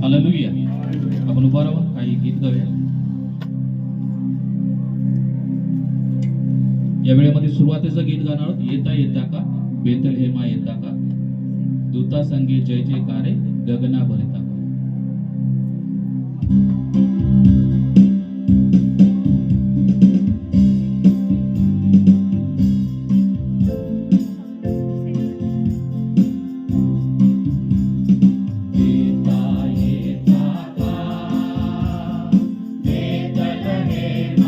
Hallelujah. आपण उभा राहू, काही गीत गाऊया. या वेळेमध्ये सुरुवातीचं गीत गाणार आहोत. येता येता का बेथलेहेमा येता का, दूता संगे जय जयकारे गगना भरिता. Bethlehem,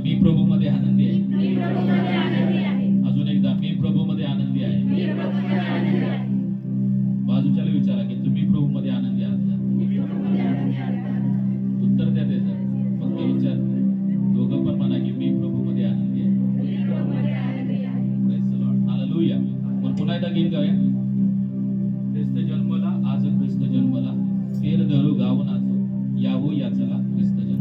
मी प्रभूमध्ये आनंदी आहे. मी प्रभूमध्ये आनंदी आहे. अजून एकदा, मी प्रभूमध्ये आनंदी आहे. मी प्रभूमध्ये आनंदी आहे. बाजूच्याला विचारा की तुम्ही प्रभूमध्ये आनंदी आहात का? मी प्रभूमध्ये आनंदी आहे. उत्तर द्या त्याचं. फक्त विचार. दोघं पण म्हणा की मी प्रभूमध्ये आनंदी आहे. मी प्रभूमध्ये आनंदी आहे. Praise the Lord. Hallelujah. मग पुन्हा एकदा गीत गाऊया. ख्रिस्त जन्मला, आज ख्रिस्त जन्मला, फेर धरू गाव नाचू, यावो याचला ख्रिस्त जन्मला.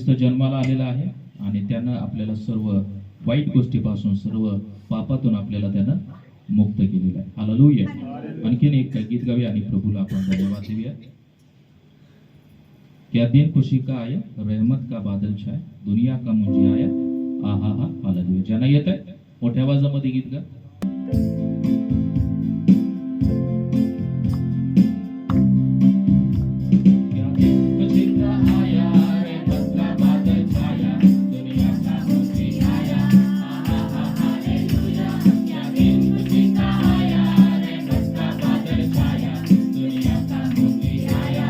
ख्रिस्त जन्माला आलेला आहे आणि त्यानं आपल्याला सर्व वाईट गोष्टीपासून, सर्व पापातून आपल्याला त्यानं मुक्त केलेलं आहे. हालेलुया. आणखीन एक गीत गाऊया आणि प्रभूला आपण धन्यवाद देऊया. क्या दिन खुशी का आया, रहमत का बादल छाया, दुनिया का मुझे आया, आहा हा हालेलुया. ज्यांना येत आहे मोठ्या आवाजामध्ये गीत गा. क्या दिन खुशी का आया, रहमत का बादल छाया, दुनिया का मुझे आया, आहा हा हालेलुया. क्या दिन खुशी का आया, रहमत का बादल छाया, दुनिया का मुझे आया,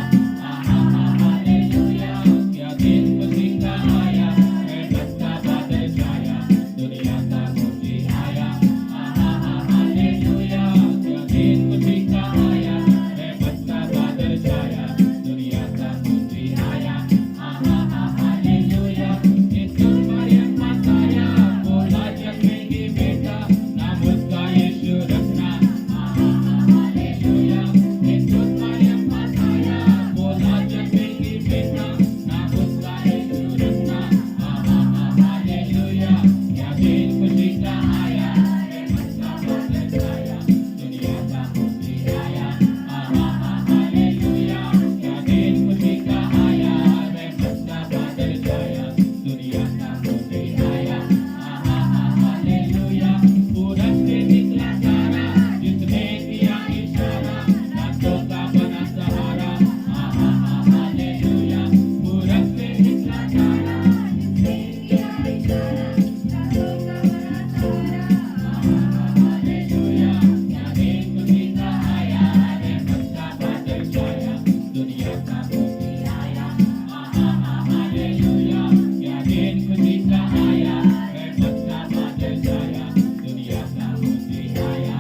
आहा हा हालेलुया. क्या दिन खुशी का आया, रहमत का बादल छाया, दुनिया का मुझे आया, आहा हा हालेलुया. क्या दिन खुशी का आया, रहमत का बादल छाया, दुनिया का मुझे आया, आहा हा हालेलुया. यीशु मरियम माता या बोला जग में ये बेटा, नाम उसका यीशु रखना, आहा हा हालेलुया. यीशु मरियम माता या बोला जग में ये बेटा, नाम उसका यीशु रखना, आहा हा हालेलुया. क्या दिन खुशी का आया, रहमत का बादल छाया, दुनिया का मुझे आया, आहा हा हालेलुया. क्या दिन खुशी का आया, रहमत का बादल छाया, दुनिया का मुझे आया, आहा हा हालेलुया. पूरब से निकला तारा, जिसने किया इशारा, रातों का बना सहारा, आहा हा हालेलुया. पूरब से निकला तारा, जिसने किया इशारा, रातों का बना सहारा, आहा हा हालेलुया. क्या दिन खुशी का आया, रहमत का बादल छाया, दुनिया का मुझे आया, आहा हा हालेलुया. क्या दिन खुशी का आया, रहमत का बादल छाया, दुनिया का मुझे आया,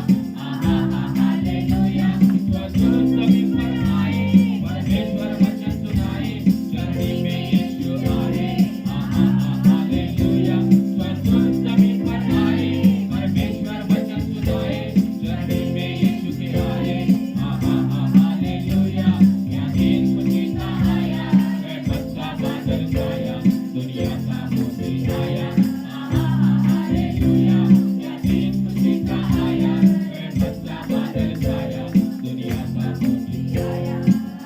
आहा हा हालेलुया. स्वदूत सभी पर आए, परमेश्वर वचन सुनाए, चरणी में यीशु आए, आहा हा हालेलुया. स्वदूत सभी पर आए, परमेश्वर वचन सुनाए, चरणी में यीशु के आए, आहा हा हालेलुया. क्या दिन खुशी का आया, रहमत का बादल छाया, दुनिया का मुझे आया, आहा हा हालेलुया. क्या दिन खुशी का आया, रहमत का बादल छाया, दुनिया का मुझे आया,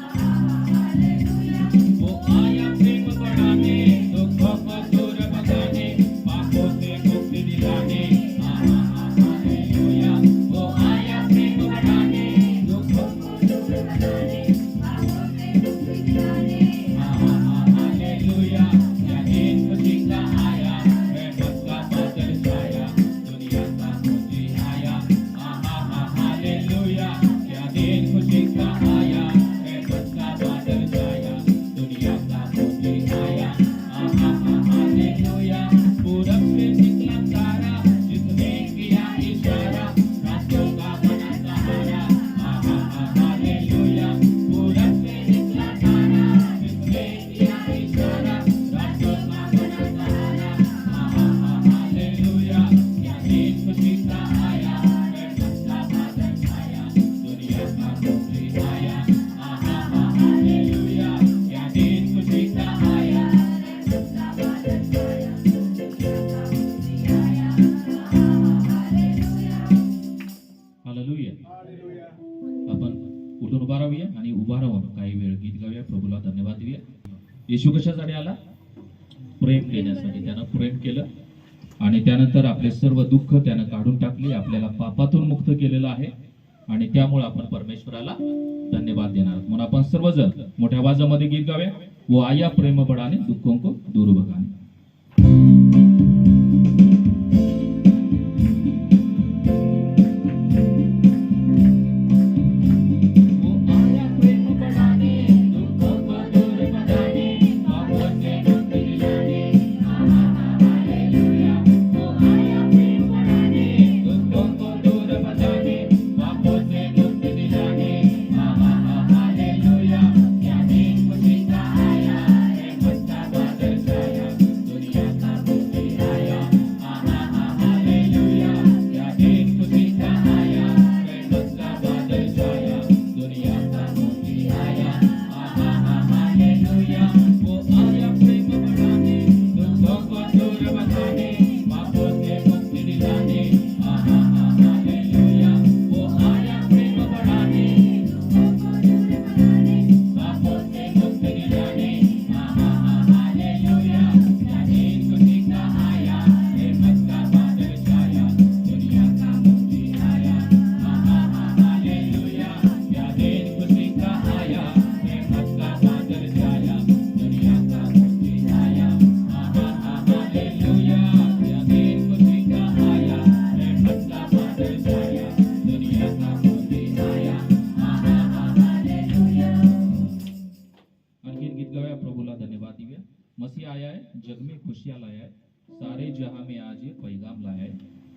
आहा हा हालेलुया. वो आया प्रेम बढ़ाने, दुखों को दूर भगाने, पापों से मुक्ति दिलाने, आहा हा हालेलुया. वो आया प्रेम बढ़ाने, दुखों को दूर भगाने, पापों से मुक्ति दिलाने, आहा हा हालेलुया. क्या दिन खुशी का आया, रहमत का बादल छाया, दुनिया का मुझे आया, आहा हा हालेलुया. क्या दिन खुशी का आया, रहमत का बादल छाया, दुनिया का मुझे आया, आहा हा हालेलुया. पूरब से निकला तारा, जिसने किया इशारा, रातों का बना सहारा, आहा हा हालेलुया. पूरब से निकला तारा, जिसने किया इशारा, रातों का बना सहारा, आहा हा हालेलुया. क्या दिन खुशी का आया, रहमत का बादल छाया, दुनिया का मुझे आया, आहा हा हालेलुया. क्या दिन खुशी का आया, रहमत का बादल छाया, दुनिया का मुझे आया, आहा हा हालेलुया. हालेलुया. आपण उठून उभा राहूया आणि उभा राहून काही वेळ गीत गाऊया, प्रभूला धन्यवाद देऊया. येशू कशासाठी आला? प्रेम देण्यासाठी. त्यानं प्रेम केलं आणि त्यानंतर आपले सर्व दुःख त्यानं काढून टाकले, आपल्याला पापातून मुक्त केलेलं आहे आणि त्यामुळे आपण परमेश्वराला धन्यवाद देणार आहोत. म्हणून आपण सर्वजण मोठ्या आवाजामध्ये गीत गाऊया. वो आया प्रेम बढ़ाने, दुःखों को दूर भगाने. वो आया प्रेम बढ़ाने, दुःखों को दूर भगाने, पापों से मुक्ति दिलाने, आहा हा हालेलुया. वो आया प्रेम बढ़ाने, दुःखों को दूर भगाने, पापों से मुक्ति दिलाने, आहा हा हालेलुया. क्या दिन खुशी का आया, रहमत का बादल छाया, दुनिया का मुझे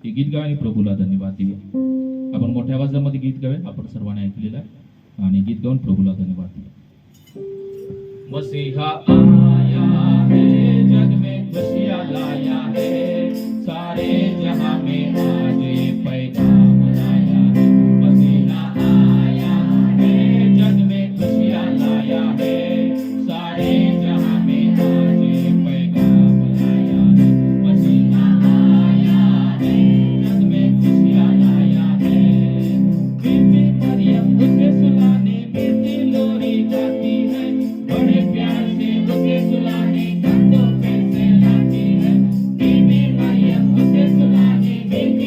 हे गीत गावे आणि प्रभूला धन्यवाद देऊया. आपण मोठ्या आवाजामध्ये गीत गावे, आपण सर्वांनी ऐकलेलं आहे, आणि गीत गाऊन प्रभूला धन्यवाद देऊया. मसीहा आया है, जग में खुशियाँ लाया है, सारे जहां में आज ये पैगाम लाया है. मसीहा आया है, जग में खुशियाँ लाया है, सारे जहां में आज ये पैगाम लाया है. मसीहा आया है, जग में खुशियाँ लाया है. बीबी मरियम उसे सुलाने बेटी लोरी गाती है, बड़े प्यार से उसे सुलाने कंधों पे सहलाती है. बीबी मरियम उसे सुलाने बेटी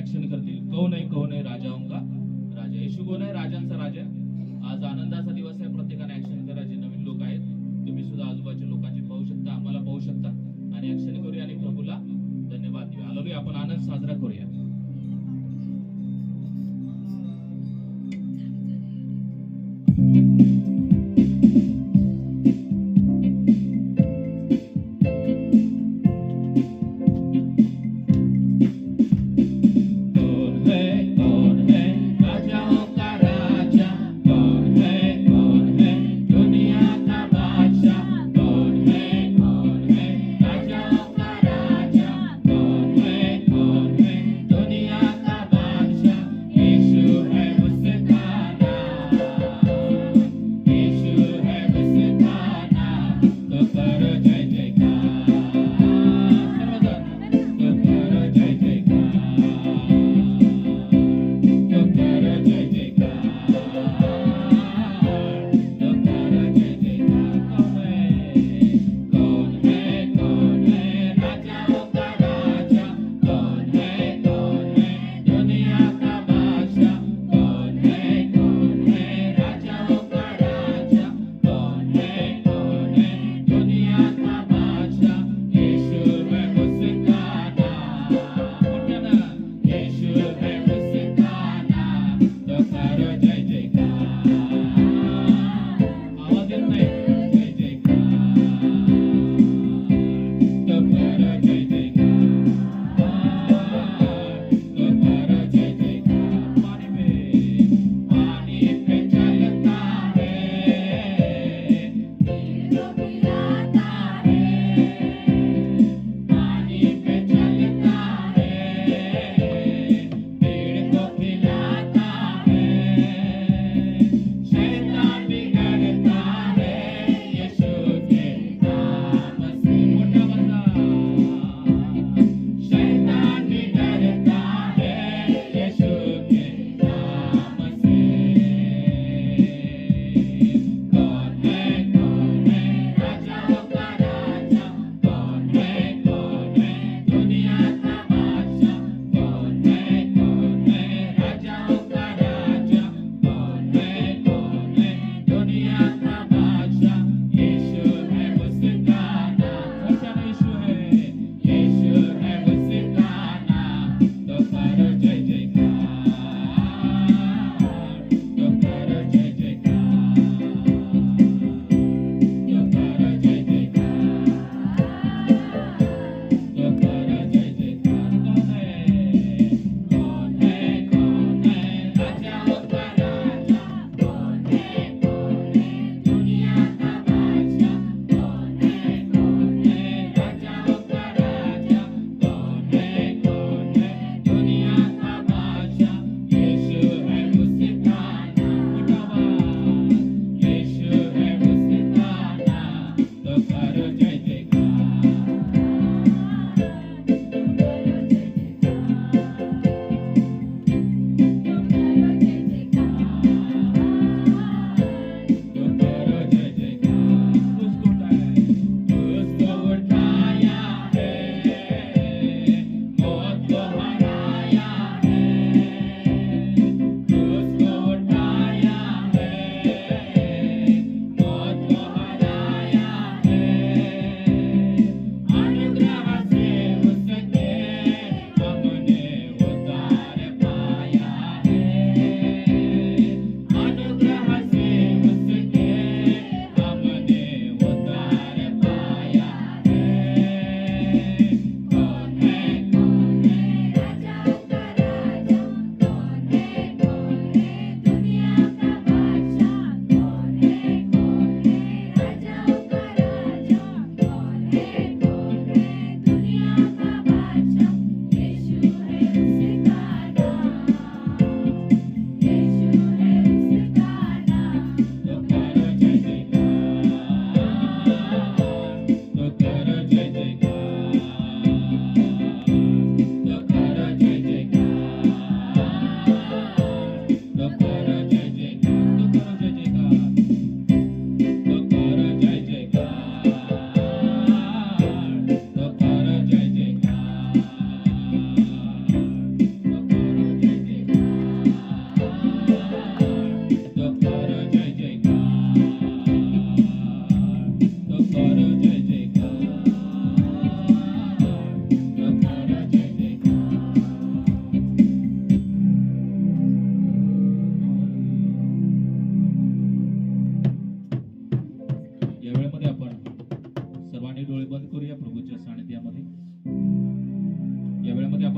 ऍक्शन करतील. कौन है राजाओं का राजा. येशू कोण आहे? राजांचा राजा. आज आनंदाचा दिवस आहे. प्रत्येकाने ऍक्शन करा. जे नवीन लोक आहेत तुम्ही सुद्धा आजूबाजूच्या लोकांची पाहू शकता, आम्हाला पाहू शकता आणि ऍक्शन करूया आणि प्रभूला धन्यवाद देऊया. हालेलुया. आपण आनंद साजरा करूया. कौन है राजाओं का राजा. कौन है दुनिया का बादशाह. कौन है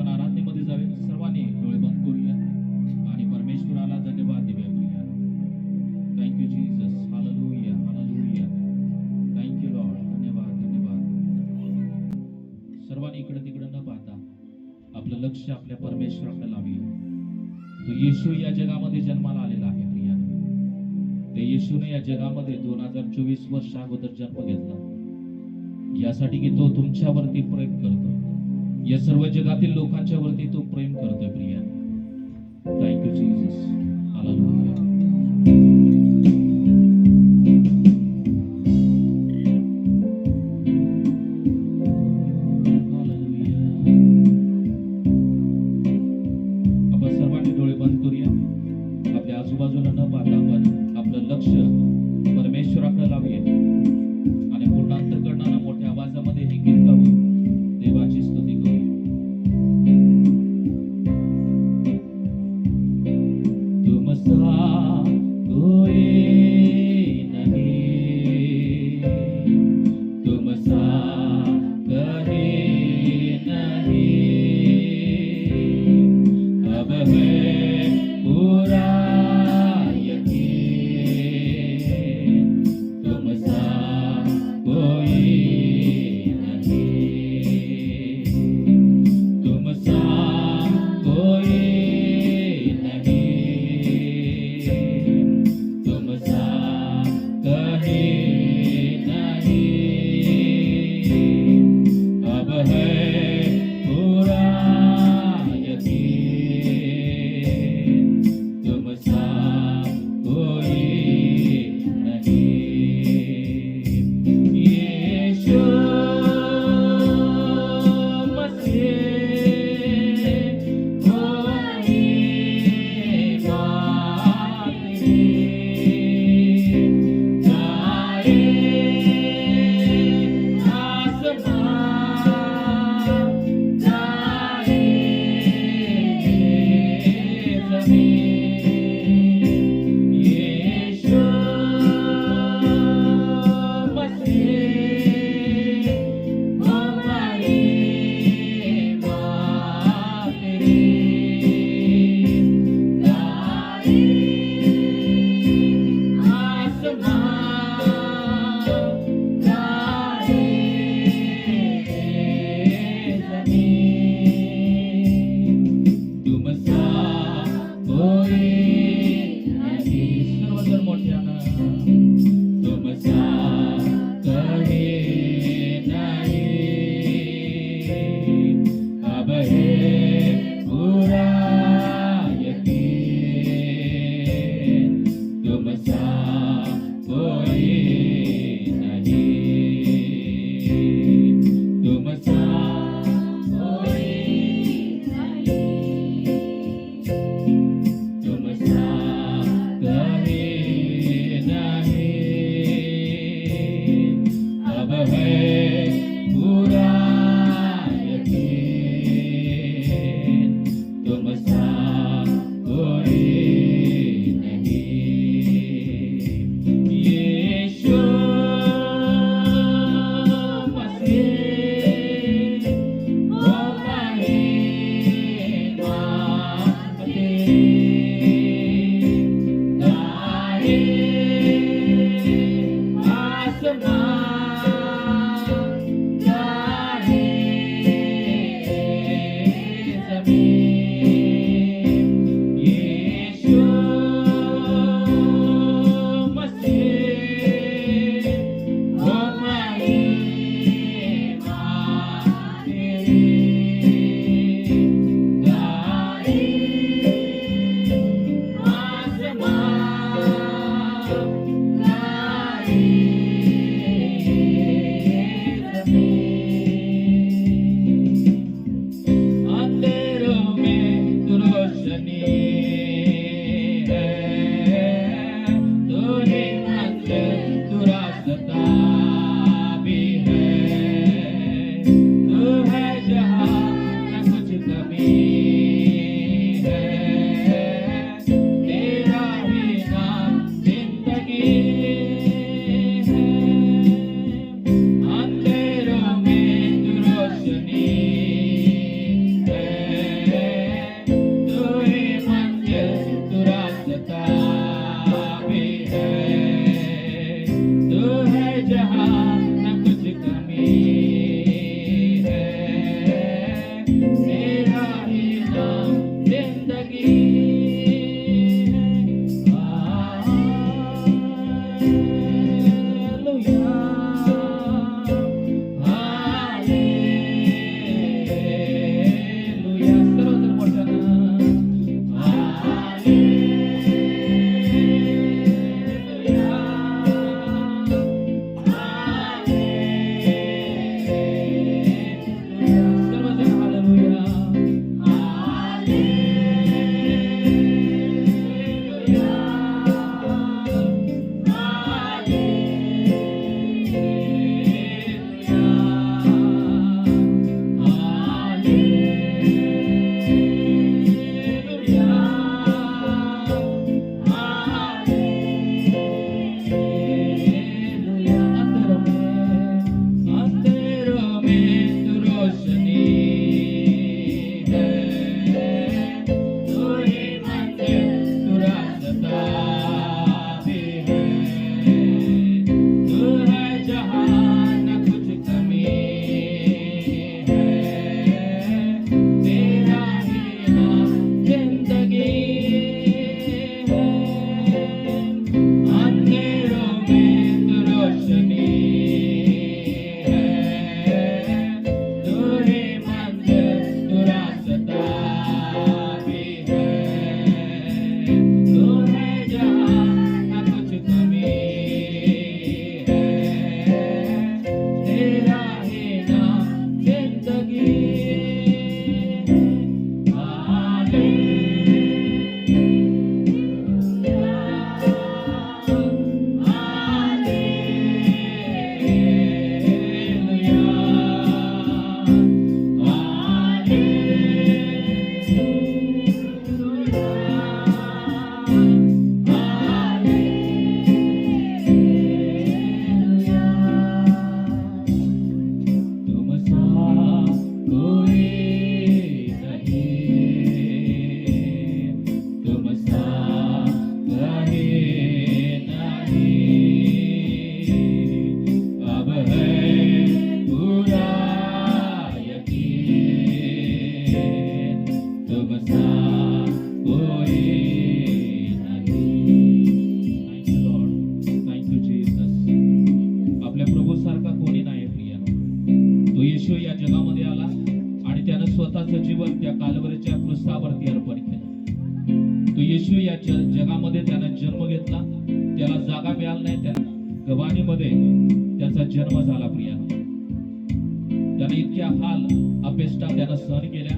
आपण आराधनेमध्ये जाऊया. सर्वांनी डोळे बंद करूया आणि परमेश्वराला धन्यवाद देऊया Priya. Thank you Jesus. Hallelujah, hallelujah. Thank you Lord. धन्यवाद, धन्यवाद. सर्वांनी इकडे तिकडे न पाहता आपलं लक्ष आपल्या परमेश्वराकडे लावूया. तो येशू या जगामध्ये जन्माला आलेला आहे प्रिया. ते येशूने या जगामध्ये 2024 वर्ष अगोदर जन्म घेतला यासाठी की तो तुमच्यावरती प्रेम करतो. या सर्व जगातील लोकांच्या वरती तो प्रेम करतोय प्रिया. Thank you Jesus. हालेलुया. आपण सर्वांनी डोळे बंद करूया. आपल्या आजूबाजूला न पाहता आपण आपलं लक्ष परमेश्वराकडे लावूया आणि पूर्ण अंतःकरणानं मोठ्या आवाजामध्ये हे गीत गाऊन देवाची स्तुती करूया. तुमसा कोई नहीं, तुमसा कहीं नहीं, अब है पूरा यकीन, तुमसा कोई नहीं, तुमसा कोई नहीं, तुमसा कहीं नहीं, अब है पूरा यकीन, तुमसा कोई नहीं. यीशु मसीह कोई बात नहीं, जाए आसमान, जाए ज़मीन, यीशु मसीह हमारी बात नहीं, जाए आसमान, जाए ज़मीन, तुमसा कोई नहीं. सर्वजण मोठ्यानं तुमसा कहीं नहीं, अब है पूरा यकीन, तुमसा कोई नहीं, तुमसा कोई नहीं, तुमसा कहीं नहीं, अब है पूरा यकीन, तुमसा कोई नहीं. यीशु मसीह हमारी बात नहीं, जाए आसमान, जाए ज़मीन, यीशु मसीह हमारी बात नहीं, जाए आसमान, जाए ज़मीन. अंधेरों तुमसा कोणी नाही. Thank you Lord, thank you Jesus. आपल्या प्रभू सारखा कोणी नाही प्रिया. तो येशू या जगामध्ये आला आणि त्यानं स्वतःचं जीवन त्या कालवरीच्या क्रूसावरती अर्पण केलं. तो येशू या जगामध्ये त्यानं जन्म घेतला. त्याला जागा मिळाली नाही. त्याला गवानीमध्ये त्याचा जन्म झाला प्रिया. त्याने इतक्या हाल अपेष्टा त्यानं सहन केल्या.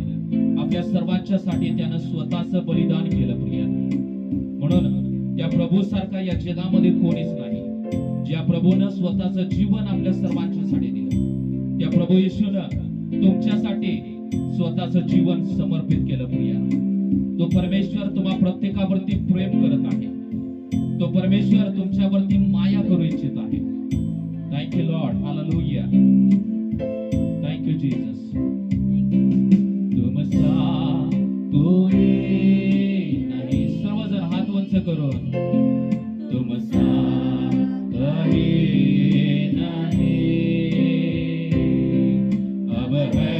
आपल्या सर्वांच्यासाठी त्यानं स्वतःचं बलिदान केलं प्रिया. म्हणून त्या प्रभू सारखा या जगामध्ये कोणीच नाही. ज्या प्रभूनं स्वतःचं जीवन आपल्या सर्वांच्यासाठी दिलं, त्या प्रभू येशूनं तुमच्यासाठी स्वतःचं जीवन समर्पित केलं प्रिया. तो परमेश्वर तुम्हा प्रत्येकावरती प्रेम करत आहे. तो परमेश्वर तुमच्यावरती माया करू इच्छित आहे. Thank you Lord, hallelujah. Thank you Jesus. तुमचा कोणी नाही. सर्वजण हात उंच करून तुमचा कोणी नाही. अब है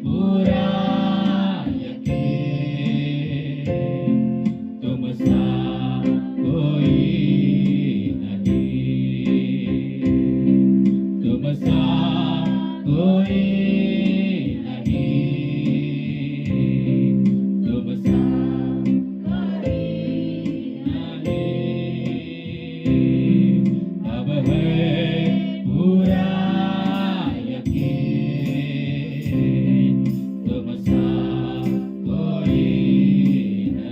पूरा यकीन तुमसा कोई नहीं. तुमसा कोई नहीं. तुमसा अब है पूरा यकीन तुमसा कोई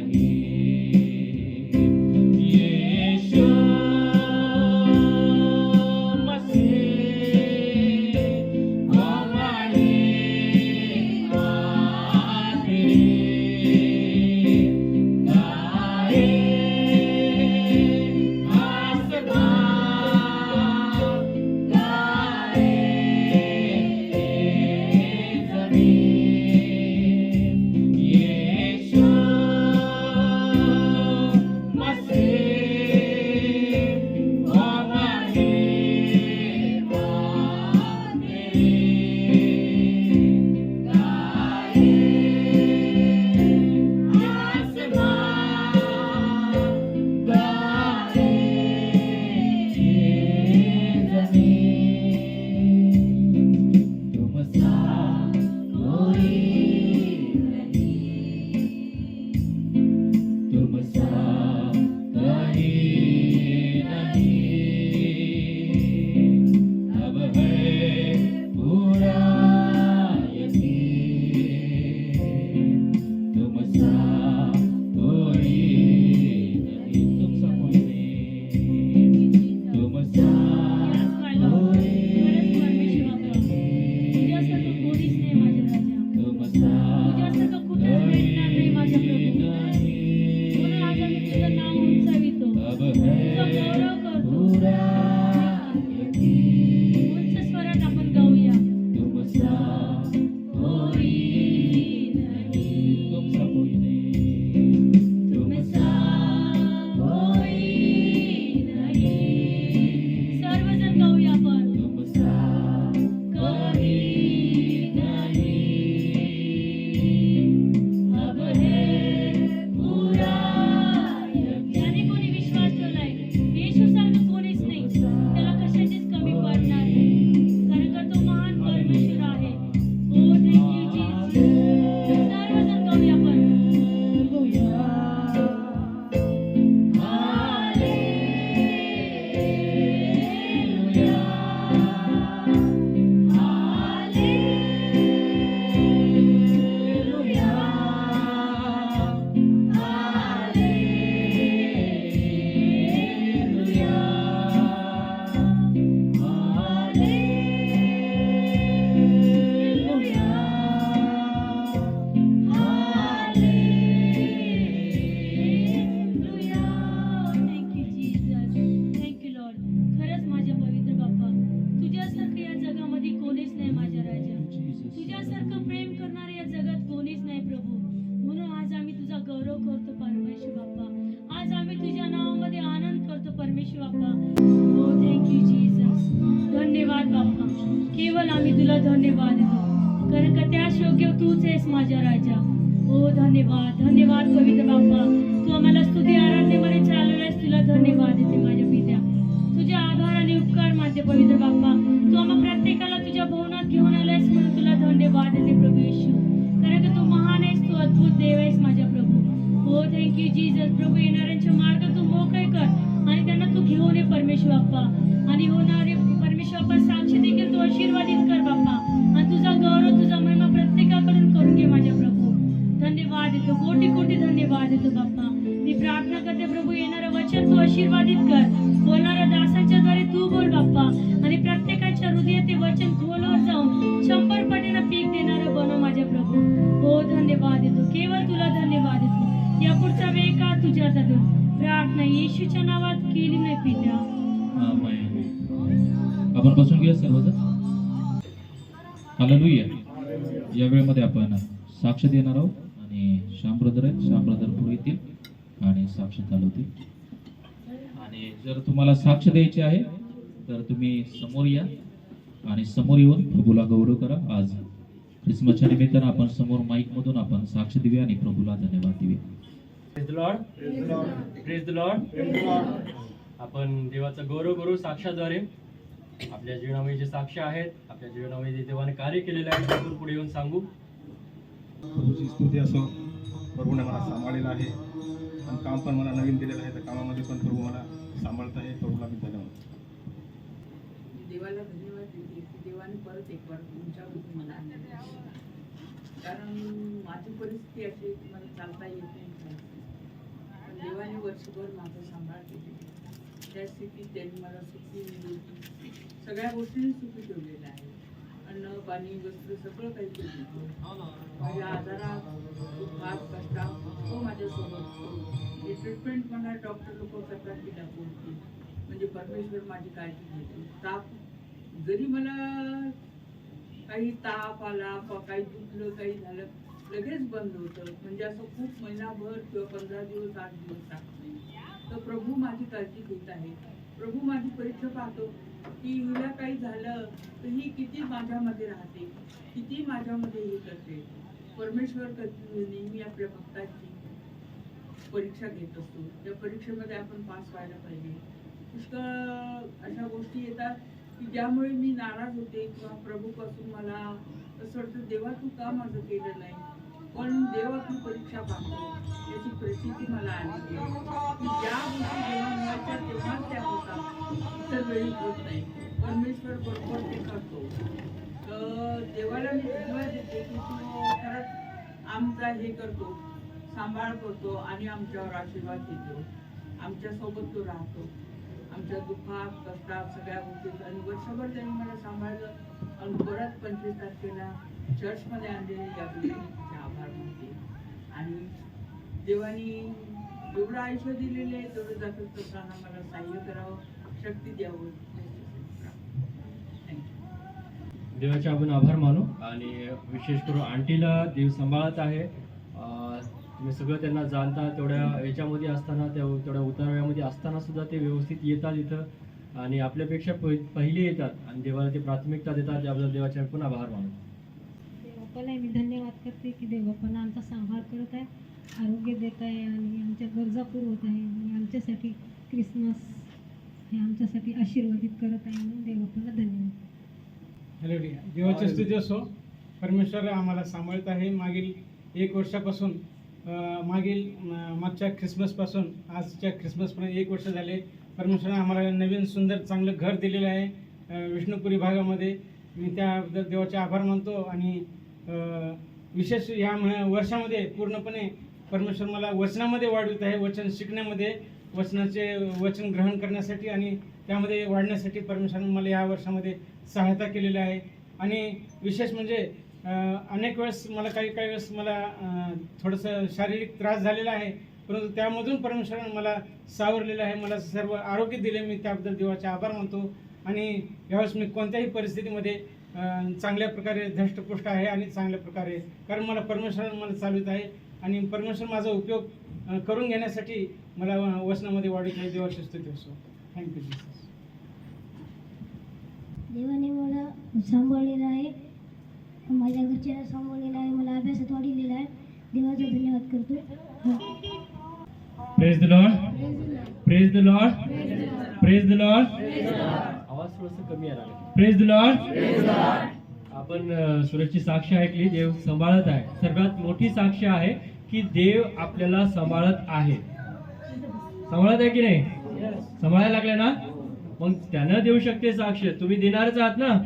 नहीं. यीशु मसीह हमारी आखिरी गाए केवळ आम्ही तुला धन्यवाद देतो, कारण का त्या योग्य तूच आहेस माझ्या राजा. हो धन्यवाद धन्यवाद पवित्र बाप्पा, तू आम्हाला स्तुती आराधनेमध्ये चालवलंयस, तुला धन्यवाद देते माझ्या पित्या. तुझे आभार आणि उपकार मानते पवित्र बाप्पा. तू आम्हा प्रत्येकाला तुझ्या भवनात घेऊन आलायस म्हणून तुला धन्यवाद देते प्रभू येशू. कारण की तू महान आहेस, तू अद्भुत देव आहेस माझ्या प्रभू. हो थँक्यू जीजस. प्रभू येणाऱ्यांचे मार्ग तू मोकळे कर आणि त्यांना तू घेऊन ये परमेश्वर बाप्पा. आणि होणारे परमेश्वर बाप्पा साक्षी देखील तू आशीर्वादित कर बाप्पा. आणि तुझा गौरव तुझा महिमा प्रत्येकाकडून करून घे माझ्या प्रभू. धन्यवाद देतो, कोटी कोटी धन्यवाद देतो बाप्पा. मी प्रार्थना करते प्रभू, येणारं वचन तू आशीर्वादित कर. बोलणाऱ्या दासांच्या द्वारे तू बोल बाप्पा. आणि प्रत्येकाच्या हृदयात ते वचन खोलवर जाऊन 100 पटीनं पीक देणारं बनव माझ्या प्रभू. हो धन्यवाद देतो, केवळ तुला धन्यवाद देतो. या पुढचा वेळ का तुझ्या हातात. प्रार्थना येशूच्या नावात केली नाही पित्या. आमेन. आपण बसून घेऊया सर्वजण. हालेलुया. या वेळेमध्ये आपण साक्ष देणार आहोत आणि श्याम ब्रदर आहेत, श्याम ब्रदर पुढे येतील आणि साक्ष चालवतील. आणि जर तुम्हाला साक्ष द्यायची आहे तर तुम्ही समोर या आणि समोर येऊन प्रभूला गौरव करा. आज ख्रिसमसच्या निमित्तानं आपण समोर माईक मधून आपण साक्ष देऊया आणि प्रभूला धन्यवाद देऊया. Praise the Lord. Praise the Lord. आपण देवाचं गौरव करू साक्षाद्वारे. आपल्या जीवनामध्ये जे साक्ष आहेत, आपल्या जीवनामध्ये जे देवाने कार्य केलेलं आहे त्यातून पुढे येऊन सांगू. प्रभूची स्तुती असो. प्रभूने मला सांभाळलेलं आहे आणि काम पण मला नवीन दिलेलं आहे. तर कामामध्ये पण प्रभू मला सांभाळत आहे. प्रभूला मी धन्यवाद. देवाला धन्यवाद देते की देवाने परत एक बार तुमच्याकडून मला आणलं. कारण माझी परिस्थिती अशी आहे की मला चालता येत नाही. पण देवाने वर्षभर माझं सांभाळ केली. त्या स्थितीत त्यांनी मला सुखी निरोगी सगळ्या गोष्टींनी सुखी ठेवलेलं आहे. अन्न पाणी वस्त्र सगळं काही केलं. माझ्या आजारात दुःखात कष्टात तो माझ्यासोबत. हे ट्रीटमेंट मला डॉक्टर लोक करतात की दाखवतील, म्हणजे परमेश्वर माझी काळजी घेतो. ताप जरी मला काही ताप आला काही दुखलं काही झालं लगेच बंद होतं. म्हणजे असं खूप महिनाभर किंवा 15 दिवस 8 दिवस राहत नाही. तर प्रभू माझी काळजी घेत आहे. प्रभू माझी परीक्षा पाहतो की हिला काही झालं तर ही किती माझ्यामध्ये राहते, किती माझ्यामध्ये हे करते. परमेश्वर नेहमी आपल्या भक्तांची परीक्षा घेत असतो. त्या परीक्षेमध्ये आपण पास व्हायला पाहिजे. पुष्कळ अशा गोष्टी येतात की ज्यामुळे मी नाराज होते किंवा प्रभूपासून मला असं वाटतं देवा तू का माझं केलं नाही. पण देवा तू परीक्षा पाहतो याची परिस्थिती मला आली आहे की ज्या गोष्टी जेव्हा मिळायच्या तेव्हाच त्या होतात, इतर वेळी होत नाही. परमेश्वर बरोबर ते करतो. तर देवाला मी धन्यवाद देते की तू खरंच आमचा हे करतो, सांभाळ करतो आणि आमच्यावर आशीर्वाद देतो. आमच्यासोबत तो राहतो. आमच्या दुःखात कष्टात सगळ्या गोष्टीत. आणि वर्षभर त्यांनी मला सांभाळलं आणि परत 25 तारखेला चर्चमध्ये आणलेले याबद्दल आभार मानते. आणि देवानी एवढं आयुष्य दिलेले आहे तेवढं जातच असताना मला सहाय्य करावं, शक्ती द्यावं. देवाचे आपण आभार मानू. आणि विशेष करून आंटीला देव सांभाळत आहे. तुम्ही सगळं त्यांना जाणता. तेवढ्या याच्यामध्ये असताना तेवढ्या उतारव्यामध्ये असताना सुद्धा ते व्यवस्थित येतात इथं आणि आपल्यापेक्षा पहिले येतात आणि देवाला ते प्राथमिकता देतात. त्याबद्दल देवाचे आपण आभार मानू. देवाला मी धन्यवाद करते की देवापण आमचा सांभाळ करत आहे, आरोग्य देत आहे आणि आमच्या गरजा पुरवत आहे आणि आमच्यासाठी क्रिसमस हे आमच्यासाठी आशीर्वादित करत आहे. म्हणून देवाला धन्यवाद. हालेलुया. देवाची स्तुती असो. परमेश्वर आम्हाला सांभाळत आहे. मागील 1 वर्षापासून मागच्या ख्रिसमसपासून आजच्या ख्रिसमसपर्यंत 1 वर्ष झाले. परमेश्वराने आम्हाला नवीन सुंदर चांगलं घर दिलेलं आहे विष्णुपुरी भागामध्ये. मी त्याबद्दल देवाचे आभार मानतो. आणि विशेष या वर्षामध्ये पूर्णपणे परमेश्वर मला वचनामध्ये वाढवित आहे. वचन शिकण्यामध्ये, वचन ग्रहण करण्यासाठी आणि त्यामध्ये वाढण्यासाठी परमेश्वराने मला या वर्षामध्ये सहायता केलेली आहे. आणि विशेष म्हणजे अनेक वेळेस मला काही वेळेस मला थोडंसं शारीरिक त्रास झालेला आहे, परंतु त्यामधून परमेश्वराने मला सावरलेलं आहे. मला सर्व आरोग्य दिले. मी त्याबद्दल देवाचे आभार मानतो. आणि यावेळेस मी कोणत्याही परिस्थितीमध्ये चांगल्या प्रकारे धष्टपुष्ट आहे आणि चांगल्या प्रकारे, कारण मला परमेश्वराने मला चालवित आहे आणि परमेश्वर माझा उपयोग करून घेण्यासाठी मला वचनामध्ये वाढीत आहे. देवाची स्तुती असो. Thank you Jesus. देवाने मला सांभाळलेलं आहे, माझ्या घरच्यांना सांभाळलेलं आहे, मला अभ्यासात वाढलेलं आहे देवाचे धन्यवाद करतो. Praise the Lord, praise the Lord, praise the Lord. आवाज थोडंसं कमी आला. Praise the Lord. आपण सुरजची साक्ष ऐकली, देव सांभाळत आहे. सर्वात मोठी साक्ष आहे की देव आपल्याला सांभाळत आहे. सांभाळत आहे की नाही? सांभाळायला लागले ना, मग त्यानं देऊ शकते साक्ष. तुम्ही देणारच आहात ना.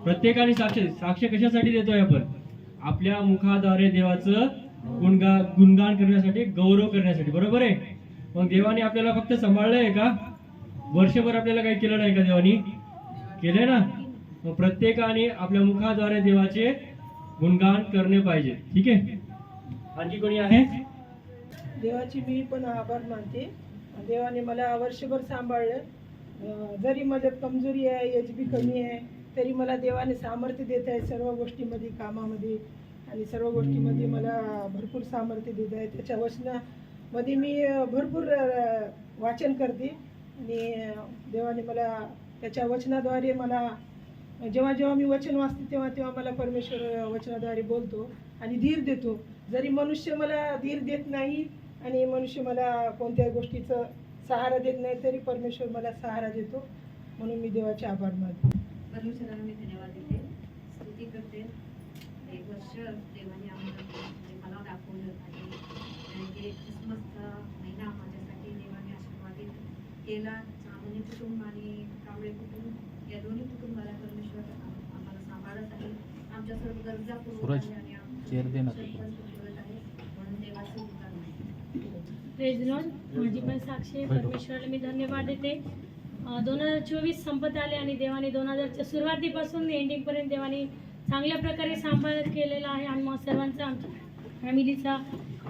प्रत्येकाने साक्ष कशासाठी देतोय आपण? आपल्या मुखाद्वारे देवाचं गुणगान करण्यासाठी, गौरव करण्यासाठी. बरोबर आहे. मग देवाने आपल्याला फक्त सांभाळलंय का? वर्षभर आपल्याला काही केलं नाही का? देवानी केलंय ना. मग प्रत्येकाने आपल्या मुखाद्वारे देवाचे गुणगान करणे पाहिजे. ठीक आहे. आणखी कोणी आहे? देवाची मी पण आभार मानते. देवाने मला वर्षभर सांभाळलं. जरी माझ्यात कमजोरी आहे, एच बी कमी आहे, तरी मला देवाने सामर्थ्य देत आहे सर्व गोष्टीमध्ये, कामामध्ये आणि सर्व गोष्टीमध्ये मला भरपूर सामर्थ्य देत आहे. त्याच्या वचनामध्ये मी भरपूर वाचन करते आणि देवाने मला त्याच्या वचनाद्वारे मला जेव्हा जेव्हा मी वचन वाचते तेव्हा तेव्हा मला परमेश्वर वचनाद्वारे बोलतो आणि धीर देतो. जरी मनुष्य मला धीर देत नाही आणि मनुष्य मला कोणत्याही गोष्टीचं सहारा देत नाही, तरी परमेश्वर मला सहारा देतो. म्हणून मी देवाचे आभार मानते. परमेश्वराला मी धन्यवाद देते, स्तुती करते. एक वर्ष देवाने मला दाखवलं आणि ते क्रिसमसचा महिना माझ्यासाठी देवाने आशीर्वादित केला. चांगली कुटुंब आणि कावळे कुटुंब या दोन्ही कुटुंबाला परमेश्वर आम्हाला सांभाळत आहे. आमच्या सर्व गरजा पुरवत आहे आणि म्हणून देवाचं उपकार नाही. Praise Lord. माझी पण साक्षी आहे. परमेश्वराला मी धन्यवाद देते. 2024 संपत आले आणि देवाने 2000च्या सुरुवातीपासून एंडिंगपर्यंत देवाने चांगल्या प्रकारे सांभाळ केलेला आहे. आणि मग सर्वांचा, आमच्या फॅमिलीचा,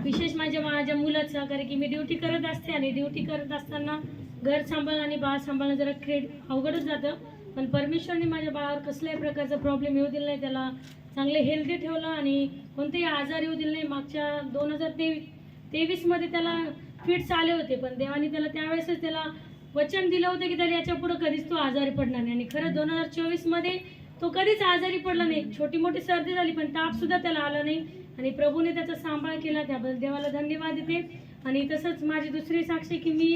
विशेष माझ्या मुलाचा, कारण की मी ड्युटी करत असते आणि ड्युटी करत असताना घर सांभाळणं आणि बाळ सांभाळणं जरा अवघडच जातं. पण परमेश्वरने माझ्या बाळावर कसल्याही प्रकारचा प्रॉब्लेम येऊ दिला नाही. त्याला चांगले हेल्दी ठेवलं आणि कोणतेही आजार येऊ दिले नाही. मागच्या 2023मध्ये त्याला फिट्स आले होते, पण देवाने त्याला त्यावेळेसच त्याला वचन दिलं होतं की त्याला याच्या पुढं कधीच तो आजारी पडणार नाही. आणि खरंच 2024मध्ये तो कधीच आजारी पडला नाही. छोटी मोठी सर्दी झाली पण तापसुद्धा त्याला आला नाही आणि प्रभूने त्याचा सांभाळ केला. त्याबद्दल देवाला धन्यवाद देते. आणि तसंच माझी दुसरी साक्षी की मी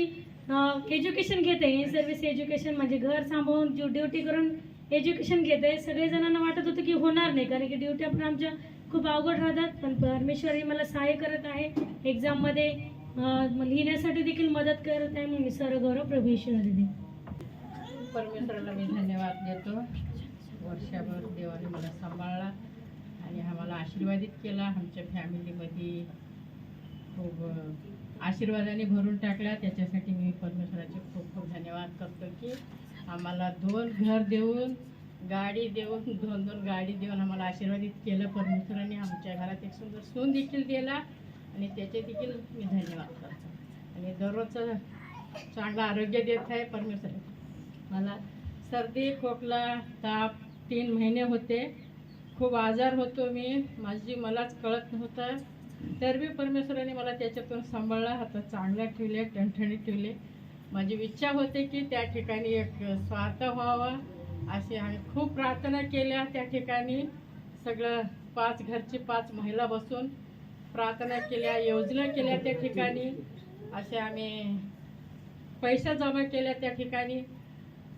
एज्युकेशन घेते. इन सर्व्हिस एज्युकेशन, म्हणजे घर सांभाळून ड्युटी करून एज्युकेशन घेते. सगळेजणांना वाटत होतं की होणार नाही, कारण की ड्युट्या पण आमच्या खूप अवघड राहतात. पण परमेश्वर हे मला सहाय्य करत आहे. एक्झाममध्ये लिहिण्यासाठी देखील मदत करत आहे. मग मी सर्व गौरव प्रभू ईश्वराला देते. परमेश्वराला मी धन्यवाद देतो. वर्षभर देवाने मला सांभाळला आणि आम्हाला आशीर्वादित केला. आमच्या फॅमिलीमध्ये खूप आशीर्वादाने भरून टाकला. त्याच्यासाठी मी परमेश्वराचे खूप खूप धन्यवाद करतो की आम्हाला 2 घर देऊन, गाडी देऊन, 2 गाडी देऊन आम्हाला आशीर्वादित केलं. परमेश्वराने आमच्या घरात एक सुंदर सून देखील दिला आणि त्याचे देखील मी धन्यवाद करतो. आणि दररोजचं चांगलं आरोग्य देत आहे परमेश्वर. मला सर्दी, खोकला, ताप 3 महिने होते. खूप आजार होतो मी, मलाच कळत नव्हतं. तर बी परमेश्वराने मला त्याच्यातून सांभाळला. आता चांगल्या ठेवले, ठणठणीत ठेवले. माझी इच्छा होते की त्या ठिकाणी एक स्वार्थ व्हावा, अशी आम्ही खूप प्रार्थना केल्या. त्या ठिकाणी सगळं 5 घरची 5 महिला बसून प्रार्थना केल्या, योजना केल्या. त्या ठिकाणी असे आम्ही पैसा जमा केल्या त्या ठिकाणी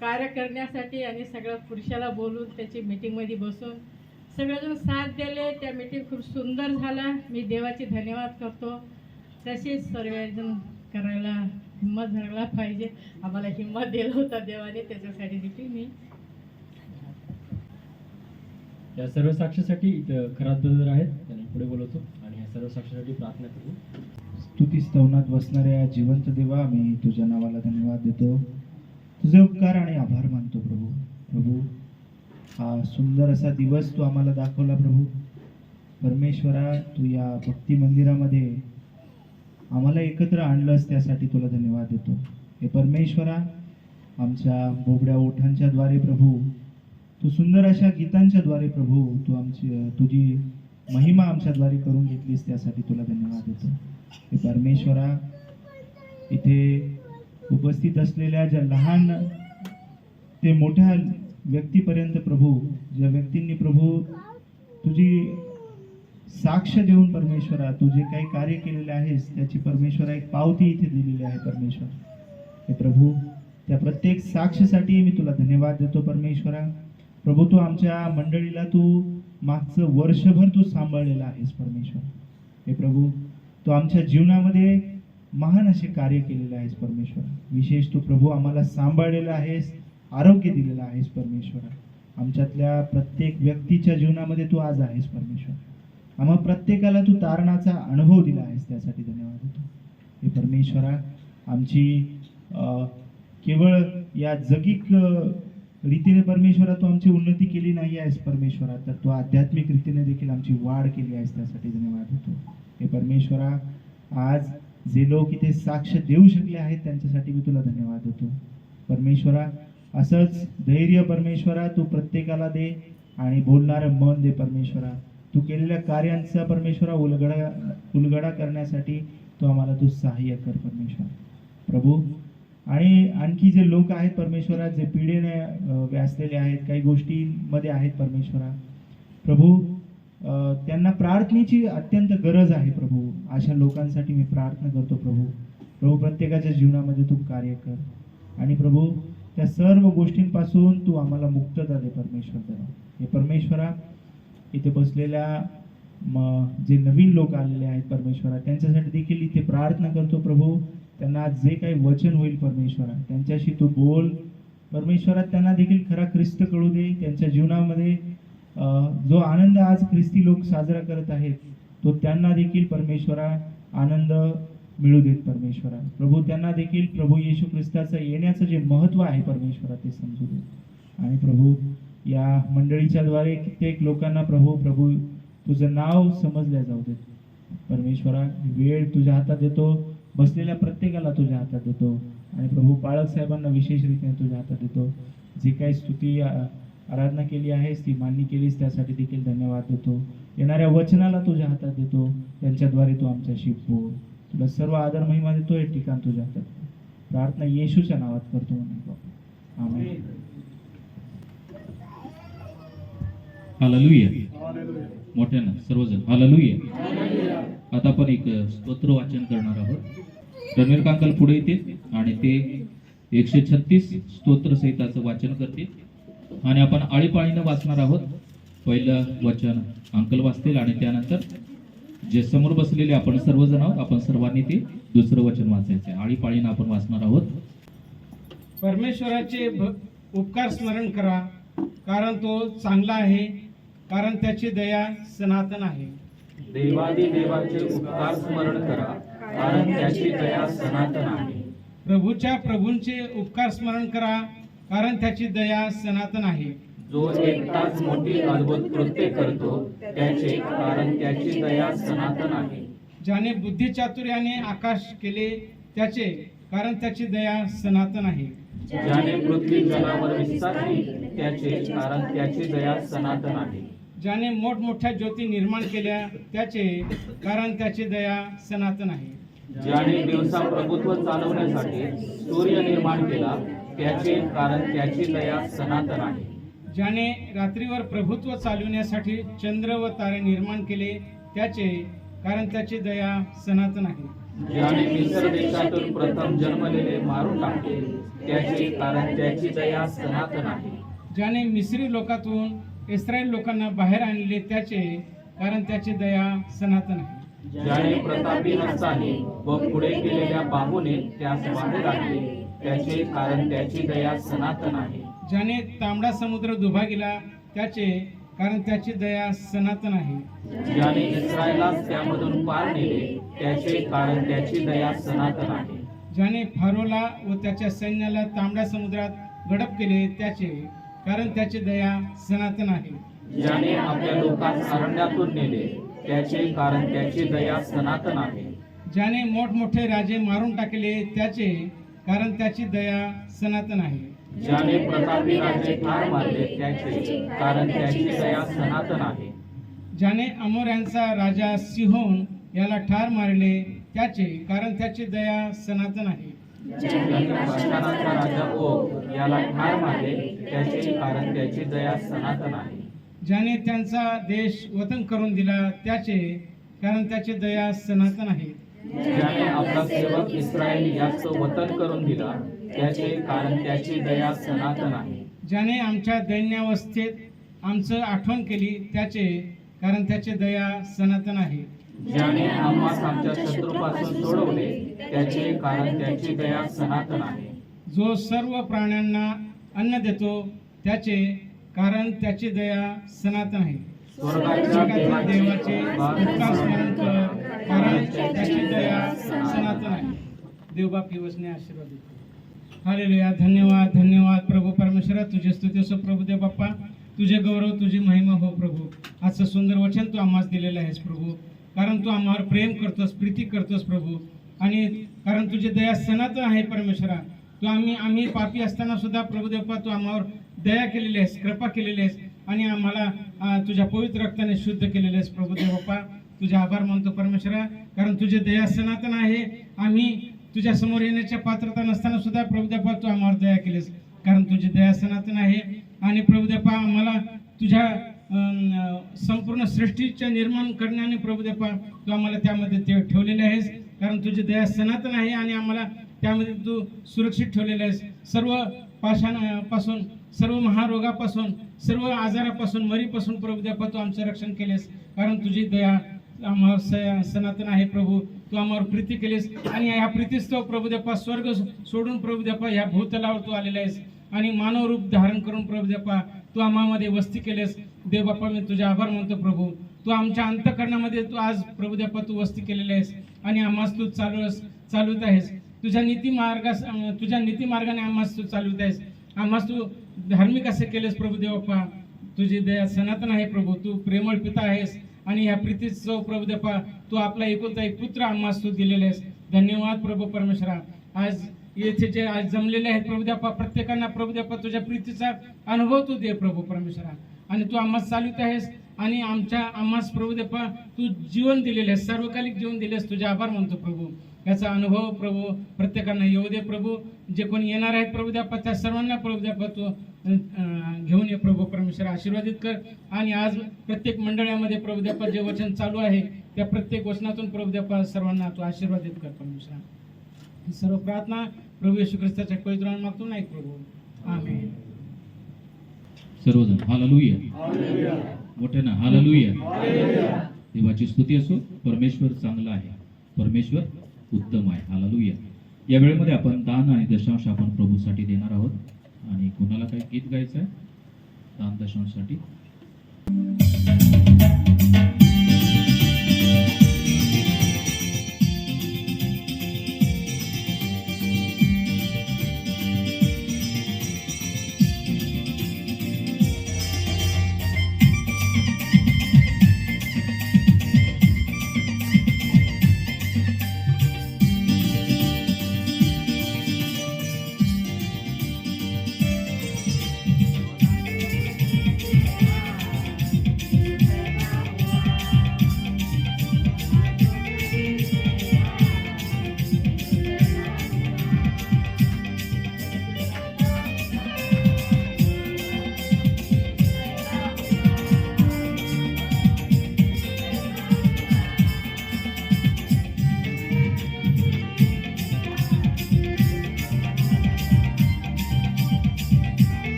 कार्य करण्यासाठी. आणि सगळं पुरुषाला बोलून त्याची मीटिंगमध्ये बसून सगळेजण साथ दिले. त्या मीटिंग खूप सुंदर झाला. मी देवाचे धन्यवाद करतो. तसेच सर्वजण करायला हिंमत धरायला पाहिजे. आम्हाला हिंमत दिला होता देवाने, त्याच्यासाठी देखील मी या सर्व साक्षीसाठी खरात बदल आहेत, त्यांना पुढे बोलवतो आणि या सर्व साक्षीसाठी प्रार्थना करू. स्तुती स्तवनात बसणाऱ्या जिवंत देवा, मी तुझ्या नावाला धन्यवाद देतो. तुझे उपकार आणि आभार मानतो प्रभू. प्रभू, हा सुंदर असा दिवस तू आम्हाला दाखवला प्रभू. परमेश्वरा, तू या भक्ती मंदिरामध्ये आम्हाला एकत्र आणलंस, त्यासाठी तुला धन्यवाद देतो. हे परमेश्वरा, आमच्या बोबड्या ओठांच्या द्वारे प्रभू, तू सुंदर अशा गीतांच्या द्वारे प्रभू, तू तुझी महिमा आमच्याद्वारे करून घेतलीस, त्यासाठी तुला धन्यवाद देतो. हे परमेश्वरा, इथे उपस्थित असलेल्या ज्या लहान ते मोठ्या व्यक्तीपर्यंत प्रभू, ज्या व्यक्तींनी प्रभू तुझी साक्ष देऊन परमेश्वरा तू जे काही कार्य केलेले आहेस त्याची परमेश्वरा एक पावती इथे दिलेली आहे परमेश्वर. हे प्रभू, त्या प्रत्येक साक्षीसाठी मी तुला धन्यवाद देतो परमेश्वरा. प्रभू, तू आमच्या मंडळीला तू मागचं वर्षभर तू सांभाळलेला आहेस परमेश्वर. हे प्रभू, तू आमच्या जीवनामध्ये महान असे कार्य केलेले आहेस परमेश्वर. विशेष तू प्रभू आम्हाला सांभाळलेलं आहेस, आरोग्य दिलेलं आहेस परमेश्वरा. आमच्यातल्या प्रत्येक व्यक्तीच्या जीवनामध्ये तू आज आहेस परमेश्वर. आम्हा प्रत्येकाला तू तारणाचा अनुभव दिला आहेस, त्यासाठी धन्यवाद देतो. हे परमेश्वरा, आमची केवळ या जगिक रीतीने परमेश्वरा तू आमची उन्नती केली नाही आहेस परमेश्वरा, तर तू आध्यात्मिक रीतीने देखील आमची वाढ केली आहेस, त्यासाठी धन्यवाद देतो. हे परमेश्वरा, आज जे लोक इथे साक्ष देऊ शकले आहेत त्यांच्यासाठी मी तुला धन्यवाद देतो परमेश्वरा. असंच धैर्य परमेश्वरा तू प्रत्येकाला दे आणि बोलणारं मन दे परमेश्वरा. तू केलेल्या कार्यांचा परमेश्वरा उलगडा करण्यासाठी तू आम्हाला तू सहाय्य कर परमेश्वर. प्रभू, आणि आणखी जे लोक आहेत परमेश्वरा, जे पिढीने व्यासलेले आहेत, काही गोष्टींमध्ये आहेत परमेश्वरा, प्रभू त्यांना प्रार्थनेची अत्यंत गरज आहे प्रभू. अशा लोकांसाठी मी प्रार्थना करतो प्रभू. प्रभू, प्रत्येकाच्या जीवनामध्ये तू कार्य कर आणि प्रभू त्या सर्व गोष्टींपासून तू आम्हाला मुक्तता दे परमेश्वर. हे परमेश्वरा, इथे बसलेल्या जे नवीन लोक आलेले आहेत परमेश्वरा, त्यांच्यासाठी देखील इथे प्रार्थना करतो प्रभू. त्यांना जे काही वचन होईल परमेश्वरा, त्यांच्याशी तू बोल परमेश्वरा. त्यांना देखील खरा ख्रिस्त कळू दे. त्यांच्या जीवनामध्ये जो आनंद आज ख्रिस्ती लोक साजरा करत आहेत तो त्यांना देखील परमेश्वरा आनंद मिळू देत परमेश्वरा. प्रभू, त्यांना देखील प्रभू येशू ख्रिस्ताचं येण्याचं जे महत्त्व आहे परमेश्वरा ते समजू दे. आणि प्रभू, या मंडळीच्या द्वारे कित्येक लोकांना प्रभू तुझं नाव समजल्या जाऊ देत परमेश्वरा. वेळ तुझ्या हातात देतो, बसलेल्या प्रत्येकाला तुझ्या हातात देतो आणि प्रभू पाळक साहेबांना विशेष रीतीने तुझ्या हातात देतो. जी काही स्तुती आराधना केली आहेस ती मान्य केलीस त्यासाठी देखील धन्यवाद देतो. येणाऱ्या वचनाला तुझ्या हातात देतो, त्यांच्याद्वारे तू आमच्याशी बोल. तुला सर्व आदर महिमा देतो. हे ठिकाण तुझ्या हातात. प्रार्थना येशूच्या नावात करतो म्हणून. आमेन. हालेलुया. मोठ्यानं सर्वजण हालेलुया. आता आपण एक स्तोत्र वाचन करणार आहोत. रणवीर कांकल पुढे येतील आणि ते 136 स्तोत्र सहिताचं वाचन करतील आणि आपण आळीपाळीनं वाचणार आहोत. पहिलं वचन अंकल वाचतील आणि त्यानंतर जे समोर बसलेले आपण सर्वजण आहोत, आपण सर्वांनी ते दुसरं वचन वाचायचं आहे. आळीपाळीनं आपण वाचणार आहोत. परमेश्वराचे उपकार स्मरण करा, कारण तो चांगला आहे, कारण त्याची दया सनातन आहे. देवादी देवाचे उपकार स्मरण करा, कारण त्याची दया सनातन आहे. प्रभूंचे उपकार स्मरण करा, कारण त्याची दया सनातन आहे. जो एकटाच मोठी अद्भुत कृत्य करतो त्याचे, कारण त्याची दया सनातन आहे. ज्याने बुद्धिचातुर्याने आकाश केले त्याचे, कारण त्याची दया सनातन आहे. ज्याने पृथ्वी जलावर विस्तारली त्याचे, कारण त्याची दया सनातन आहे. ज्याने मोठमोठ्या ज्योती निर्माण केल्या त्याचे, कारण त्याची दया सनातन आहे. ज्याने दिवसा प्रभुत्व चालवण्यासाठी सूर्य निर्माण केला त्याचे, कारण त्याची दया सनातन आहे. ज्याने रात्रीवर प्रभुत्व चालवण्यासाठी चंद्र व तारे निर्माण केले त्याचे, कारण त्याची दया सनातन आहे. ज्याने मिस्र देशातून प्रथम जन्मलेले मारून टाकले त्याचे, कारण त्याची दया सनातन आहे. ज्याने मिस्री लोकातून इस्रायल लोकांना बाहेर आणले त्याचे, कारण त्याची दया सनातन आहे. ज्याने प्रतापी हस्ताने व पुढे केलेल्या बाहूने त्यास बाहेर आणले त्याचे, कारण त्याची दया सनातन आहे. ज्याने तांबडा समुद्र दुभागिला त्याचे, कारण त्याची दया सनातन आहे. ज्याने इस्रायलास त्यामधून पार नेले त्याचे, कारण त्याची दया सनातन आहे. ज्याने फारोला व त्याच्या सैन्याला तांबड्या समुद्रात गडप केले त्याचे, कारण त्याची दया सनातन आहे. ज्याने आपल्या लोकांस अरण्यातून नेले त्याचे, कारण त्याची दया सनातन आहे. ज्याने मोठमोठे राजे मारून टाकले त्याचे, कारण त्याची दया सनातन आहे. ज्याने प्रतापी राजे ठार मारले त्याचे, कारण त्याची दया सनातन आहे. ज्याने अमोऱ्यांचा राजा सिहोन याला ठार मारले त्याचे, कारण त्याची दया सनातन आहे. ज्याने बाशानाचा राजा ओग याला ठार मारले त्याचे, कारण त्याची दया सनातन आहे. ज्याने त्यांचा देश वतन करून दिला त्याचे, कारण त्याची दया सनातन आहे. ज्याने आपला सेवक इस्रायल याचं वतन करून दिला त्याचे, कारण त्याची दया सनातन आहे. ज्याने आमच्या दैन्यावस्थेत आमचं आठवण केली त्याचे, कारण त्याची दया सनातन आहे. ज्याने आम्हास आमच्या शत्रूपासून सोडवले त्याचे, कारण त्याची दया सनातन आहे. जो सर्व प्राण्यांना अन्न देतो त्याचे, कारण त्याची दया सनातन आहे. स्वर्गाच्या देवाचे देवाचे उपकार स्मरण कर, कारण त्याची दया सनातन आहे. देवबाप ही वचने आशीर्वाद देतो. हालेलुया. धन्यवाद धन्यवाद प्रभू परमेश्वरा, तुझे स्तुती असो प्रभू देव बाप्पा, तुझे गौरव तुझी महिमा हो प्रभू. आजचं सुंदर वचन तू आम्हाला दिलेलं आहेस प्रभू, कारण तू आम्हावर प्रेम करतोस, प्रीती करतोस प्रभू, आणि कारण तुझी दया सनातन आहे परमेश्वरा. तू आम्ही पापी असताना सुद्धा प्रभू देव बाप्पा तू आम्हावर दया केलेली आहेस, कृपा केलेली आहेस, आणि आम्हाला तुझ्या पवित्र रक्ताने शुद्ध केलेले आहेस प्रभू देव बाप्पा. तुझे आभार मानतो परमेश्वरा, कारण तुझी दया सनातन आहे. आम्ही तुझ्या समोर येण्याच्या पात्रता नसताना सुद्धा प्रभू देव बाप्पा तू आम्हावर दया केलीस, कारण तुझी दया सनातन आहे. आणि प्रभू देव बाप्पा आम्हाला तुझ्या संपूर्ण सृष्टीच्या निर्माण करण्याने प्रभू देव बाप्पा तू आम्हाला त्यामध्ये ते ठेवलेले आहेस, कारण तुझी दया सनातन आहे, आणि आम्हाला त्यामध्ये तू सुरक्षित ठेवलेले आहेस. सर्व पाषाणापासून, सर्व महारोगापासून, सर्व आजारापासून, मरीपासून प्रभू देव बाप्पा तू आमचं रक्षण केलेस, कारण तुझी दया आम्हावर सनातन आहे प्रभू. तू आम्हावर प्रीती केलीस, आणि ह्या प्रीतीस्तव प्रभू देव बाप्पा स्वर्ग सोडून प्रभू देव बाप्पा ह्या भूतलावर तू आलेला आहेस, आणि मानव रूप धारण करून प्रभू देव बाप्पा तू आम्हामध्ये वस्ती केलेस. देव बाप्पा मी तुझे आभार मानतो प्रभू. तू आमच्या अंतःकरणामध्ये तू आज प्रभू देव बाप्पा तू वस्ती केलेली आहेस, आणि आम्हास तू चालवत आहेस. तुझ्या नीतिमार्गाने आम्हास तू चालवत आहेस. आम्हास तू धार्मिक असे केलेस प्रभू देव बाप्पा. तुझी दया सनातन आहे प्रभू. तू प्रेमळ पिता आहेस, आणि ह्या प्रीतीचं प्रभू देव बाप्पा तू आपला एकुलता एक पुत्र आम्हास तू दिलेला आहेस. धन्यवाद प्रभू परमेश्वरा. आज येथे जे आज जमलेले आहेत प्रभू देव बाप्पा, प्रत्येकांना प्रभू देव बाप्पा तुझ्या प्रीतीचा अनुभव तू दे प्रभू परमेश्वरा, आणि तू आम्हास चालवत आहेस, आणि आम्हास प्रभू देव बाप्पा तू जीवन दिलेले आहेस, सार्वकालिक जीवन दिलेस. तुझे आभार मानतो प्रभू. याचा अनुभव प्रभू प्रत्येकांना येऊ दे प्रभू. जे कोणी येणार आहेत प्रभू देव बाप्पा त्या सर्वांना प्रभू देव बाप्पा तू घेऊन ये प्रभू परमेश्वर. आशीर्वादित कर, आणि आज प्रत्येक मंडळामध्ये प्रभू देव बाप्पा जे वचन चालू आहे त्या प्रत्येक वचनातून प्रभू देव बाप्पा सर्वांना तू आशीर्वादित कर परमेश्वर. ही सर्व प्रार्थना प्रभू येशू ख्रिस्ताच्या पवित्र नावात मागतो नाही प्रभू. आमेन. सर्वजण हालेलुया, मोठ्यानं हालेलुया. देवाची स्तुती असो. परमेश्वर चांगला आहे, परमेश्वर उत्तम आहे. हालेलुया. या वेळेमध्ये आपण दान आणि दशांश आपण प्रभूसाठी देणार आहोत, आणि कोणाला काही गीत गायचं आहे दान दशांशसाठी?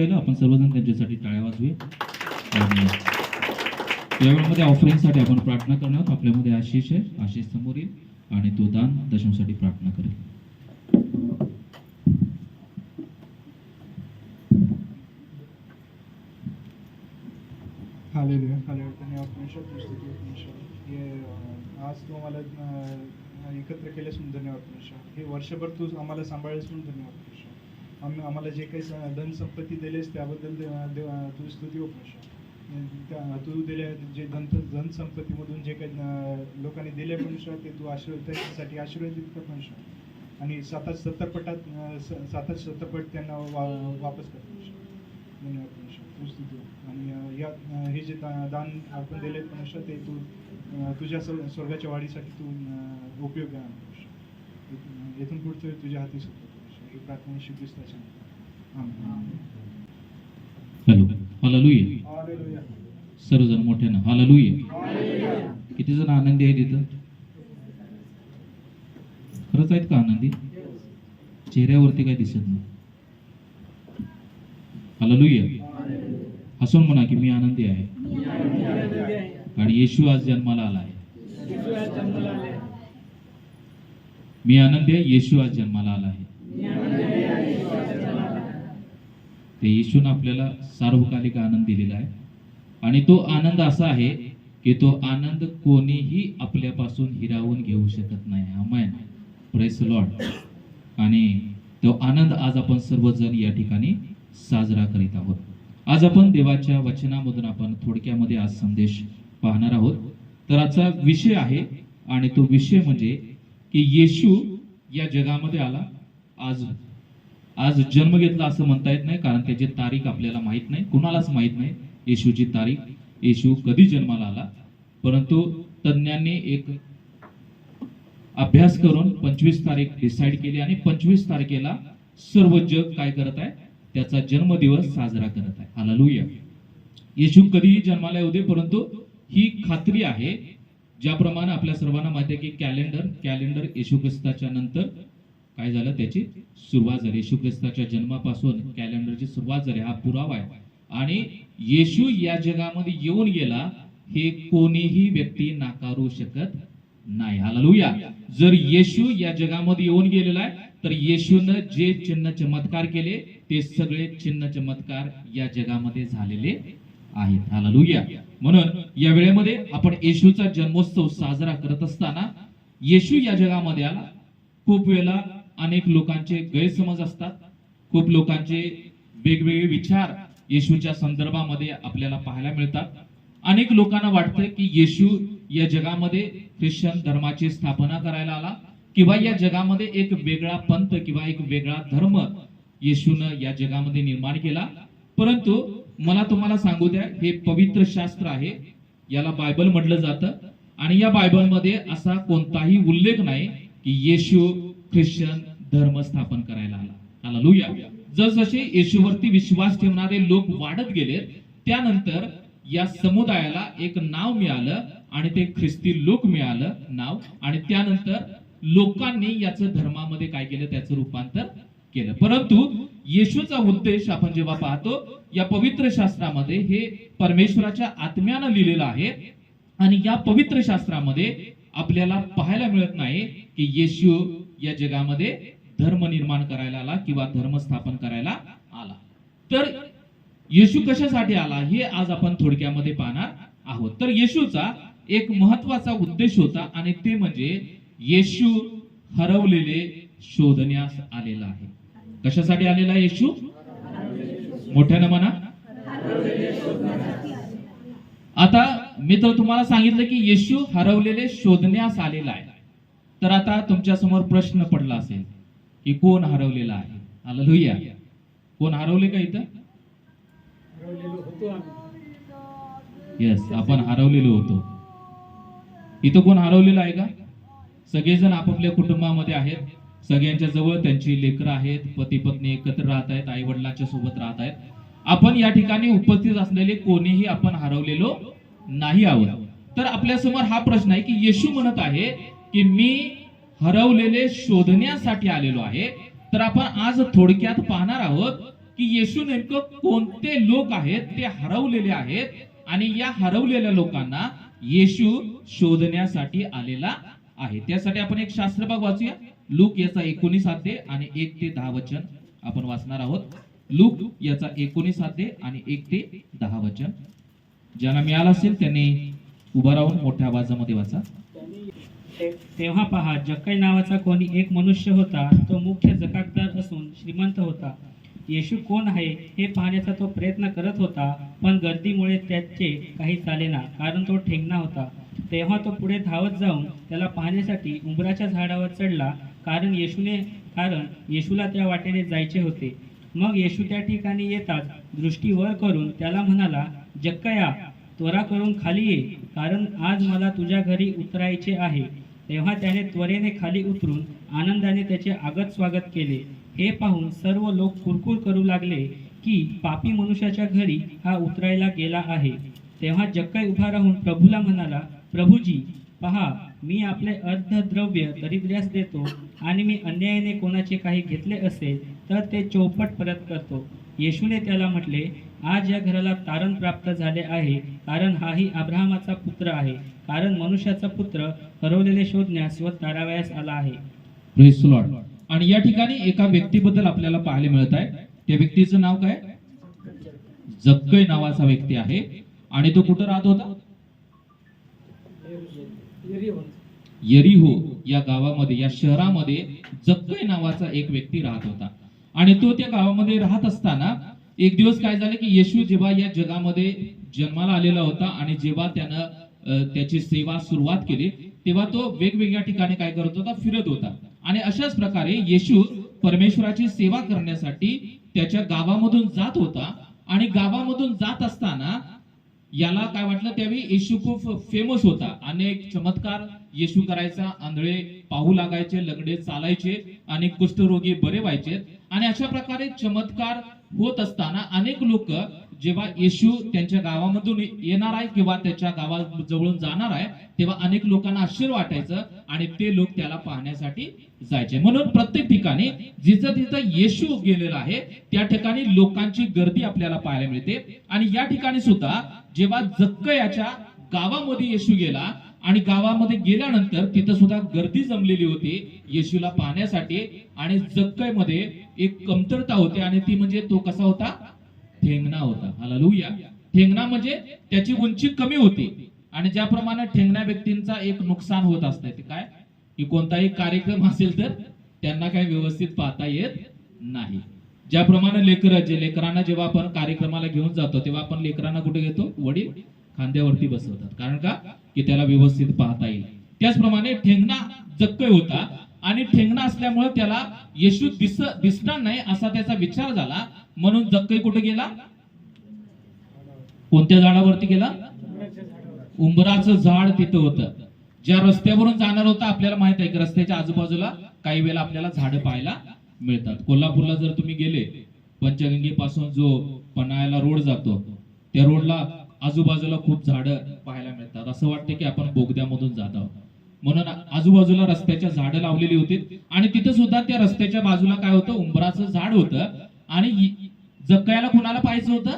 राहिलं, आपण सर्वजण त्यांच्यासाठी टाळ्या वाजवूया. आणि या वेळेमध्ये ऑफरिंगसाठी आपण प्रार्थना करणार आहोत. आपल्यामध्ये आशिष आहे, आशिष समोर येईल आणि तो दान दशमसाठी प्रार्थना करेल. Hallelujah, hallelujah. धन्यवाद परमेश्वर, तुझी स्तुती हो परमेश्वर. आज तू आम्हाला एकत्र केलेस म्हणून धन्यवाद परमेश्वर. हे वर्षभर तू आम्हाला सांभाळलेस म्हणून धन्यवाद परमेश्वर. आम्हाला जे काही धन संपत्ती दिलेस त्याबद्दल तुझी स्तुती हो परमेश्वर. तू दिले जे धन संपत्तीमधून जे काही लोकांनी दिले परमेश्वर ते तू त्यासाठी आशीर्वादित कर परमेश्वर. आणि 70 पट त्यांना वापस कर परमेश्वर. धन्यवाद परमेश्वर, तुझी स्तुती हो. आणि हे जे दान आपण दिले परमेश्वर ते तू तुझ्या स्वर्गाच्या वाढीसाठी तू उपयोग आहे. इथून पुढचं तुझ्या हाती सुद्धा ही प्रार्थना येशू ख्रिस्ताच्या नावाने. Hello, hallelujah. सर्वजण मोठ्यानं हालेलुया. किती जण आनंदी आहेत इथं? खरंच आहेत का आनंदी? चेहऱ्यावरती काय दिसत नाही. हालेलुया. हसून म्हणा की मी आनंदी आहे आणि येशू आज जन्माला आला आहे. मी आनंदी आहे, येशू आज जन्माला आला आहे. ते येशूने आपल्याला सार्वकालिक आनंद दिलेला आहे आणि तो आनंद असा आहे की तो आनंद कोणीही आपल्यापासून हिरावून घेऊ शकत नाही. आमेन, प्रेज द लॉर्ड. आणि तो आनंद आज आपण सर्वजण या ठिकाणी साजरा करीत आहोत. आज आपण देवाच्या वचनामधून आपण थोडक्यामध्ये आज संदेश पाहणार आहोत. तर आजचा विषय आहे आणि तो विषय म्हणजे की येशू या जगामध्ये आला. आज जन्म घेतला असं म्हणता येत नाही, कारण त्याची तारीख आपल्याला माहीत नाही, कुणालाच माहीत नाही येशूची तारीख, येशू कधी जन्माला आला. परंतु तज्ञांनी एक अभ्यास करून 25 तारीख डिसाईड केली आणि 25 तारखेला सर्व जग काय करत आहे, त्याचा जन्मदिवस साजरा करत आहे. हालेलुया. येशू कधीही जन्माला येऊ दे, परंतु ही खात्री आहे ज्याप्रमाणे आपल्या सर्वांना माहिती आहे की कॅलेंडर येशू ख्रिस्ताच्या नंतर काय झालं, त्याची सुरुवात झाली. येशू ख्रिस्ताच्या जन्मापासून कॅलेंडरची सुरुवात झाली, हा पुरावा आहे. आणि येशू या जगामध्ये येऊन गेला हे कोणीही व्यक्ती नाकारू शकत नाही. हालेलुया. जर येशू या जगामध्ये येऊन गेलेला आहे तर येशूनं जे चिन्ह चमत्कार केले ते सगळे चिन्ह चमत्कार या जगामध्ये झालेले आहेत. हालेलुया. म्हणून या वेळेमध्ये आपण येशूचा जन्मोत्सव साजरा करत असताना येशू या जगामध्ये आला. खूप वेळेला अनेक लोकांचे गैरसमज असतात, खूप लोकांचे वेगवेगळे विचार येशूच्या संदर्भामध्ये आपल्याला पाहायला मिळतात. अनेक लोकांना वाटतं की येशू या जगामध्ये ख्रिश्चन धर्माची स्थापना करायला आला किंवा या जगामध्ये एक वेगळा पंथ किंवा एक वेगळा धर्म येशूनं या जगामध्ये निर्माण केला. परंतु मला तुम्हाला सांगू द्या, हे पवित्र शास्त्र आहे, याला बायबल म्हटलं जातं आणि या बायबलमध्ये असा कोणताही उल्लेख नाही की येशू ख्रिश्चन धर्म स्थापन करायला आला. हालेलुया. जसजसे येशूवरती विश्वास ठेवणारे लोक वाढत गेले त्यानंतर या समुदायाला एक नाव मिळालं आणि ते ख्रिस्ती लोक मिळालं नाव. आणि त्यानंतर लोकांनी याचं धर्मामध्ये काय केलं, त्याचं रूपांतर केलं. परंतु येशूचा उद्देश आपण जेव्हा पाहतो या पवित्र शास्त्रामध्ये हे परमेश्वराच्या आत्म्यानं लिहिलेलं आहे आणि या पवित्र शास्त्रामध्ये आपल्याला पाहायला मिळत नाही की येशू या जगामध्ये धर्म निर्माण करायला आला किंवा धर्म स्थापन करायला आला. तर येशू कशासाठी आला हे आज आपण थोडक्यामध्ये पाहणार आहोत. तर येशूचा एक महत्वाचा उद्देश होता आणि ते म्हणजे येशू हरवलेले शोधण्यास आलेला आहे. कशासाठी आलेला येशू? मोठ्यानं म्हणा. आता मी तर तुम्हाला सांगितलं की येशू हरवलेले शोधण्यास आलेला आहे. तर आता तुमच्या समोर प्रश्न पडला असेल की कोण हरवलेला आहे? हालेलुया. कोण हरवले का इथं? येस, आपण हरवलेलो होतो. इथं कोण हरवलेलं आहे का? सगळेजण आपापल्या कुटुंबामध्ये आहेत, सगळ्यांच्या जवळ त्यांची लेकरं आहेत, पती पत्नी एकत्र राहत आहेत, आई वडिलांच्या सोबत राहत आहेत. आपण या ठिकाणी उपस्थित असलेले कोणीही आपण हरवलेलो नाही आहोत. तर आपल्या समोर हा प्रश्न आहे की येशू म्हणत आहे की मी हरवलेले शोधण्यासाठी आलेलो आहे. तर आपण आज थोडक्यात पाहणार आहोत की येशू नेमकं कोणते लोक आहेत ते हरवलेले आहेत आणि या हरवलेल्या लोकांना येशू शोधण्यासाठी आलेला आहे. त्यासाठी आपण एक शास्त्रभाग वाचूया. लूक याचा 19 अध्याय आणि 1 ते 10 वचन आपण वाचणार आहोत. लूक याचा 19 अध्याय आणि 1 ते 10 वचन. ज्यांना मिळालं असेल त्यांनी उभा राहून मोठ्या आवाजामध्ये वाचा. तेव्हा पहा, जक्कई नावाचा कोणी एक मनुष्य होता. तो मुख्य जकातदार असून श्रीमंत होता. येशू कोण आहे हे पाहण्याचा तो प्रयत्न करत होता, पण गर्दीमुळे त्याचे काही चालेना, कारण तो ठेंगणा होता. तेव्हा तो पुढे धावत जाऊन त्याला पाहण्यासाठी उंबराच्या झाडावर चढला, कारण येशूला त्या वाटेने जायचे होते. मग येशू त्या ठिकाणी येताच दृष्टी वर करून त्याला म्हणाला, जक्कया, त्वरा करून खाली ये, कारण आज मला तुझ्या घरी उतरायचे आहे. तेव्हा त्याने त्वरेने खाली उतरून आनंदाने त्याचे आगत स्वागत केले. हे पाहून सर्व लोक कुरकुर करू लागले की पापी मनुष्याच्या घरी हा उतरायला गेला आहे. तेव्हा जक्कई उभा राहून प्रभूला म्हणाला, प्रभूजी, पहा, मी आपले अर्धद्रव्य दरिद्र्यास देतो आणि मी अन्यायाने कोणाचे काही घेतले असेल तर ते चौपट परत करतो. येशूने त्याला म्हटले, आज या घराला तारण प्राप्त झाले आहे, कारण हाही अब्राहमाचा पुत्र आहे. कारण मनुष्याचा पुत्र हरवलेले शोधण्यास व तारावयास आला आहे. Praise the Lord. आणि या ठिकाणी एका व्यक्तीबद्दल आपल्याला पाहायला मिळत आहे. त्या व्यक्तीचं नाव काय? जक्कई नावाचा व्यक्ती आहे. आणि तो कुठं राहत होता? यरीहो या गावामध्ये, या शहरामध्ये जक्कई नावाचा एक व्यक्ती राहत होता. आणि तो त्या गावामध्ये राहत असताना एक दिवस काय झालं की येशू जेव्हा या जगामध्ये जन्माला आलेला होता आणि जेव्हा त्यानं त्याची सेवा सुरुवात केली, तेव्हा तो वेगवेगळ्या ठिकाणी काय करत होता? फिरत होता. आणि अशाच प्रकारे येशू परमेश्वराची सेवा करण्यासाठी त्याच्या गावामधून जात होता. आणि गावामधून जात असताना याला काय वाटलं, त्यावेळी येशू खूप फेमस होता. अनेक चमत्कार येशू करायचा, आंधळे पाहू लागायचे, लंगडे चालायचे, अनेक कुष्ठरोगी बरे व्हायचे. आणि अशा प्रकारे चमत्कार होत असताना अनेक लोक जेव्हा येशू त्यांच्या गावामधून येणार आहे किंवा त्याच्या गावाजवळून जाणार आहे, तेव्हा अनेक लोकांना आश्चर्य वाटायचं आणि ते लोक त्याला पाहण्यासाठी जायचे. म्हणून प्रत्येक ठिकाणी जिथं तिथं येशू गेलेला आहे त्या ठिकाणी लोकांची गर्दी आपल्याला पाहायला मिळते. आणि या ठिकाणी सुद्धा जेव्हा जक्कयाच्या गावामध्ये येशू गेला आणि गावामध्ये गेल्यानंतर तिथं सुद्धा गर्दी जमलेली होती येशूला पाहण्यासाठी. आणि जक्कईमध्ये एक कमतरता होती आणि ती म्हणजे तो कसा होता? ठेंगणा होता. हालेलुया. ठेंगणा म्हणजे त्याची उंची कमी होती. आणि ज्याप्रमाणे ठेंगण्या व्यक्तींचा एक नुकसान होत असतं ते काय, की कोणताही कार्यक्रम असेल तर त्यांना काही व्यवस्थित पाहता येत नाही. ज्याप्रमाणे लेकरांना जेव्हा आपण कार्यक्रमाला घेऊन जातो तेव्हा आपण लेकरांना कुठे घेतो? वडील खांद्यावरती बसवतात. कारण का? की त्याला व्यवस्थित पाहता येईल. त्याचप्रमाणे ठेंगणा जक्कई होता आणि ठेंगणा असल्यामुळे त्याला येशू दिसणार नाही असा त्याचा विचार झाला. म्हणून जक्कई कुठे गेला? कोणत्या झाडावरती गेला? उंबराचं झाड तिथं होतं. ज्या रस्त्यावरून जाणार होता, आपल्याला माहित आहे की रस्त्याच्या आजूबाजूला काही वेळेला आपल्याला झाडं पाहायला मिळतात. कोल्हापूरला जर तुम्ही गेले, पंचगंगेपासून जो पन्हाळ्याला रोड जातो त्या रोडला आजूबाजूला खूप झाडं पाहायला मिळतात. असं वाटतं की आपण बोगद्यामधून जात आहोत. म्हणून आजूबाजूला रस्त्याच्या झाडं लावलेली होती आणि तिथं सुद्धा त्या रस्त्याच्या बाजूला काय होतं? उंबराचं झाड होतं. आणि जक्कयाला कुणाला पाहायचं होतं?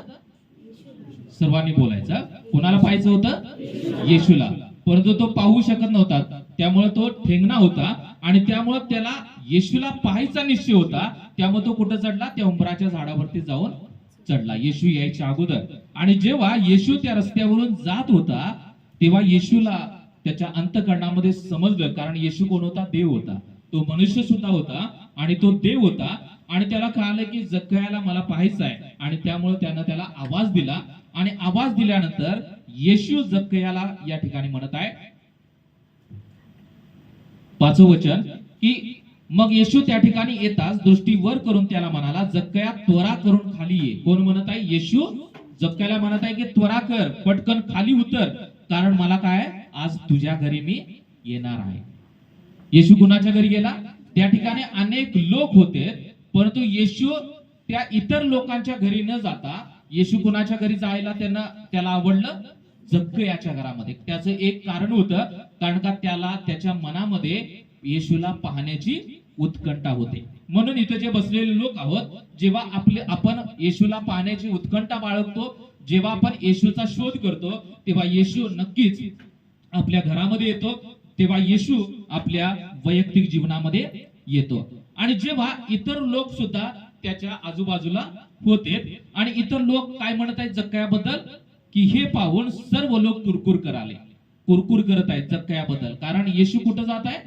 सर्वांनी बोलायचं. कुणाला पाहायचं होतं? येशूला. परंतु तो पाहू शकत नव्हता, त्यामुळे तो ठेंगणा होता आणि त्यामुळे त्याला येशूला पाहायचा निश्चय होता. त्यामुळे तो कुठं चढला? त्या उंबराच्या झाडावरती जाऊन चढला येशू यायच्या अगोदर. आणि जेव्हा येशू त्या रस्त्यावरून जात होता तेव्हा येशूला त्याच्या अंतःकरणामध्ये समजलं, कारण येशू कोण होता? देव होता. तो मनुष्य सुद्धा होता आणि तो देव होता. आणि त्याला कळालं की जक्कयाला मला पाहायचं आहे. आणि त्यामुळे त्यानं त्याला आवाज दिला. आणि आवाज दिल्यानंतर येशू जक्कयाला या ठिकाणी म्हणत आहे, 5वं वचन, की मग येशू त्या ठिकाणी येताच दृष्टी वर करून त्याला म्हणाला, जक्कया, त्वरा करून खाली ये. कोण म्हणत आहे? येशू जक्कयाला म्हणत आहे की त्वरा कर, पटकन खाली उतर, कारण मला काय, आज तुझ्या घरी मी येणार आहे. येशू कुणाच्या घरी गेला? त्या ठिकाणी अनेक लोक होते, परंतु येशू त्या इतर लोकांच्या घरी न जाता येशू कुणाच्या घरी जायला त्याला आवडलं? जक्कयाच्या घरामध्ये. त्याचं एक कारण होतं, कारण का त्याला त्याच्या मनामध्ये येशूला पाहण्याची उत्कंठा होते. म्हणून इथे जे बसलेले लोक आहोत, जेव्हा आपण येशूला पाहण्याची उत्कंठा बाळगतो, जेव्हा आपण येशूचा शोध करतो, तेव्हा येशू नक्कीच आपल्या घरामध्ये येतो, तेव्हा येशू आपल्या वैयक्तिक जीवनामध्ये येतो. आणि जेव्हा इतर लोक सुद्धा त्याच्या आजूबाजूला होते आणि इतर लोक काय म्हणत आहेत जक्कयाबद्दल, की हे पाहून सर्व लोक कुरकुर करत आहेत जक्कयाबद्दल. कारण येशू कुठं जात आहे?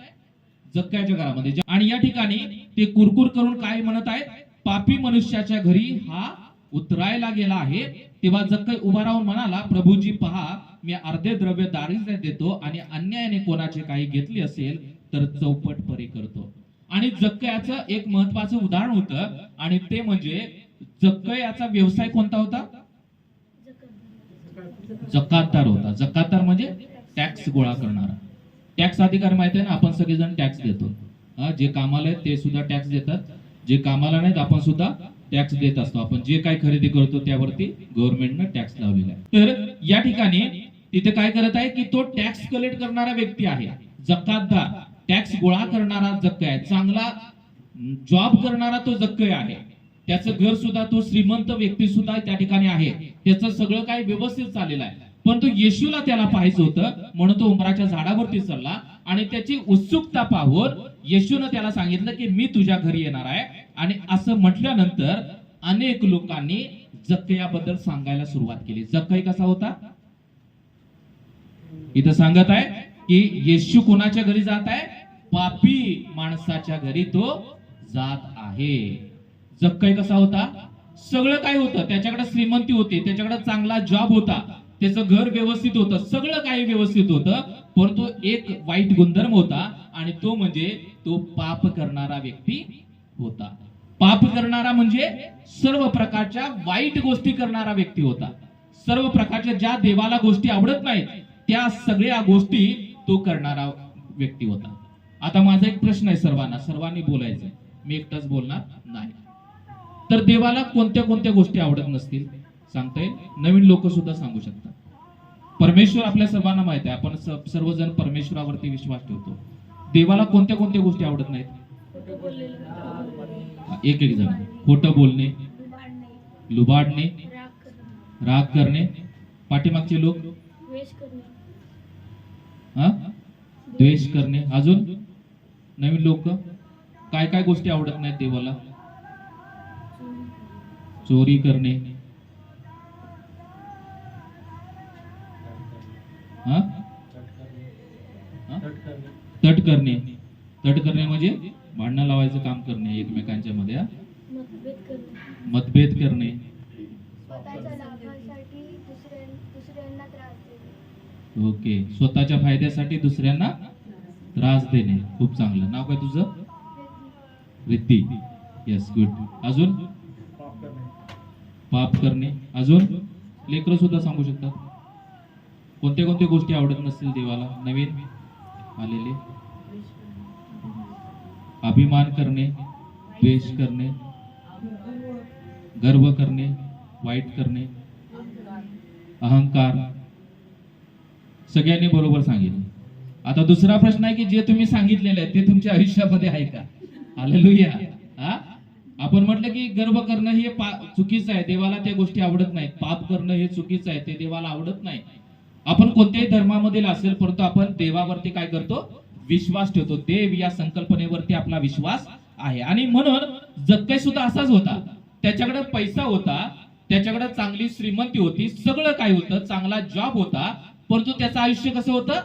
जक्कयाच्या घरामध्ये. आणि या ठिकाणी ते कुरकुर करून काय म्हणत आहेत? पापी मनुष्याच्या घरी हा उतरायला गेला आहे. तेव्हा जक्कय उभा राहून म्हणाला, प्रभूजी पहा, मी अर्धे द्रव्य दारिद्र्य देतो आणि अन्यायाने कोणाचे काही घेतले असेल तर चौपट परी करतो. आणि जक्कयाचं एक महत्वाचं उदाहरण होतं आणि ते म्हणजे जक्कयाचा व्यवसाय कोणता होता? जकातदार होता. जकातदार म्हणजे टॅक्स गोळा करणारा. टॅक्स अधिकारी माहिती आहे ना, आपण सगळेजण टॅक्स देतो. जे कामाला आहेत ते सुद्धा टॅक्स देतात, जे कामाला नाहीत आपण सुद्धा टॅक्स देत असतो. आपण जे काही खरेदी करतो त्यावरती गव्हर्नमेंटनं टॅक्स लावलेला आहे. तर या ठिकाणी तिथे काय करत आहे की तो टॅक्स कलेक्ट करणारा व्यक्ती आहे, जकातदार, टॅक्स गोळा करणारा जक्कय आहे, चांगला जॉब करणारा तो जक्कय आहे. त्याचं घर सुद्धा, तो श्रीमंत व्यक्ती सुद्धा त्या ठिकाणी आहे, त्याचं सगळं काही व्यवस्थित चाललेलं आहे. पण तो येशूला त्याला पाहायचं होतं, म्हणून तो उंबराच्या झाडावरती चढला आणि त्याची उत्सुकता पाहून येशूनं त्याला सांगितलं की मी तुझ्या घरी येणार आहे. आणि असं म्हटल्यानंतर अनेक लोकांनी जक्कयाबद्दल सांगायला सुरुवात केली. जक्कय कसा होता? इथं सांगत आहे की येशू कोणाच्या घरी जात आहे? पापी माणसाच्या घरी तो जात आहे. जक्कय कसा होता? सगळं काय होतं, त्याच्याकडे श्रीमंती होती, त्याच्याकडे चांगला जॉब होता, त्याचं घर व्यवस्थित होतं, सगळं काही व्यवस्थित होतं. परंतु एक वाईट गुणधर्म होता आणि तो म्हणजे तो पाप करणारा व्यक्ती होता. पाप करणारा म्हणजे सर्व प्रकारच्या वाईट गोष्टी करणारा व्यक्ती होता. सर्व प्रकारच्या ज्या देवाला गोष्टी आवडत नाहीत त्या सगळ्या गोष्टी तो करणारा व्यक्ती होता. आता माझा एक प्रश्न आहे सर्वांनी बोलायचं, मी एकटाच बोलणार नाही. तर देवाला कोणत्या कोणत्या गोष्टी आवडत नसतील सांगता येईल? नवीन लोक सुद्धा सांगू शकतात. परमेश्वर आपल्या सर्वांना माहित आहे, आपण सर्वजण परमेश्वरावरती विश्वास ठेवतो. देवाला कोणत्या कोणत्या गोष्टी आवडत नाहीत? एक जण. खोटं बोलणे, लुबाडणे, राग करणे, पाठीमागचे लोक द्वेष करणे. अजून नवीन लोक काय काय गोष्टी आवडत नाहीत देवाला? चोरी करणे, तट करणे म्हणजे भांडणं लावायचं काम करणे एकमेकांच्या मध्ये, मतभेद करणे, ओके, स्वतःच्या फायद्यासाठी दुसऱ्यांना त्रास देणे. खूप चांगलं. नाव काय तुझं? रिद्धी. Yes, good. अजून पाप करणे. अजून लेकरं सुद्धा सांगू शकतात कोणत्या कोणत्या गोष्टी आवडत नसतील देवाला. नवीन आलेले. अभिमान करणे, द्वेष करणे, गर्व करणे, वाईट करणे, अहंकार. सगळ्यांनी बरोबर सांगितलं. आता दुसरा प्रश्न आहे की जे तुम्ही सांगितलेलं आहे ते तुमच्या आयुष्यामध्ये आहे का? हालेलुया. आपण म्हटलं की गर्व करणं हे चुकीचं आहे, देवाला त्या गोष्टी आवडत नाहीत. पाप करणं हे चुकीचं आहे, ते देवाला आवडत नाही. आपण कोणत्याही धर्मामधील असेल परंतु आपण देवावरती काय करतो? विश्वास ठेवतो. देव या संकल्पनेवरती आपला विश्वास आहे. आणि म्हणून जक्कय सुद्धा असाच होता. त्याच्याकडे पैसा होता, त्याच्याकडे चांगली श्रीमंती होती, सगळं काय होतं, चांगला जॉब होता, परंतु त्याचं आयुष्य कसं होतं?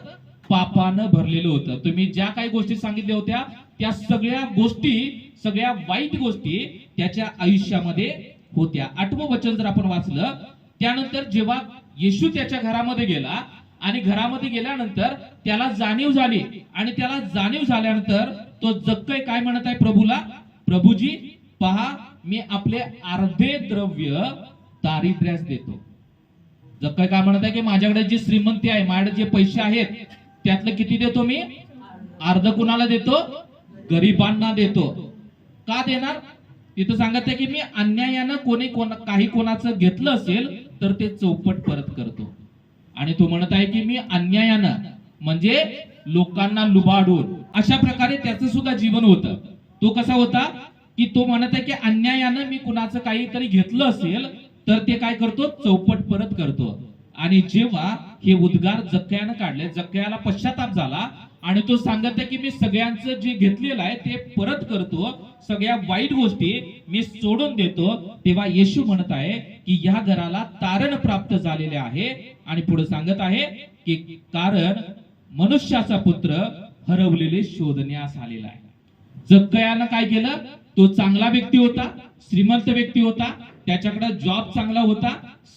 पापानं भरलेलं होतं. तुम्ही ज्या काही गोष्टी सांगितल्या होत्या त्या सगळ्या गोष्टी, सगळ्या वाईट गोष्टी त्याच्या आयुष्यामध्ये होत्या. 8वं वचन जर आपण वाचलं, त्यानंतर जेव्हा येशू त्याच्या घरामध्ये गेला आणि घरामध्ये गेल्यानंतर त्याला जाणीव झाली आणि त्याला जाणीव झाल्यानंतर तो जक्कय काय म्हणत आहे प्रभूला? प्रभूजी पहा, मी आपले अर्धे द्रव्य दारिद्र्यास देतो. जक्कय काय म्हणत आहे की माझ्याकडे जी श्रीमंती आहे, माझ्याकडे जे पैसे आहेत त्यातलं किती देतो मी? अर्ध कुणाला देतो? गरिबांना देतो. का देणार? तिथं सांगत आहे की मी अन्यायानं काही कोणाचं घेतलं असेल तर ते चौपट परत करतो. आणि तो म्हणत आहे की मी अन्यायानं म्हणजे लोकांना लुबाडून, अशा प्रकारे त्याचं सुद्धा जीवन होतं. तो कसा होता की तो म्हणत आहे की अन्यायानं मी कुणाचं काहीतरी घेतलं असेल तर ते काय करतो, चौपट परत करतो. आणि जेव्हा हे उद्गार जक्कयानं काढले, जक्कयाला पश्चाताप झाला आणि तो सांगत आहे की मी सगळ्यांचं जे घेतलेलं आहे ते परत करतो, सगळ्या वाईट गोष्टी मी सोडून देतो. तेव्हा येशू म्हणत आहे की या घराला तारण प्राप्त झालेले आहे. आणि पुढे सांगत आहे की कारण मनुष्याचा पुत्र हरवलेले शोधण्यास आलेला आहे. जक्कयानं काय केलं, तो चांगला व्यक्ती होता, श्रीमंत व्यक्ती होता, त्याच्याकडे जॉब चांगला होता,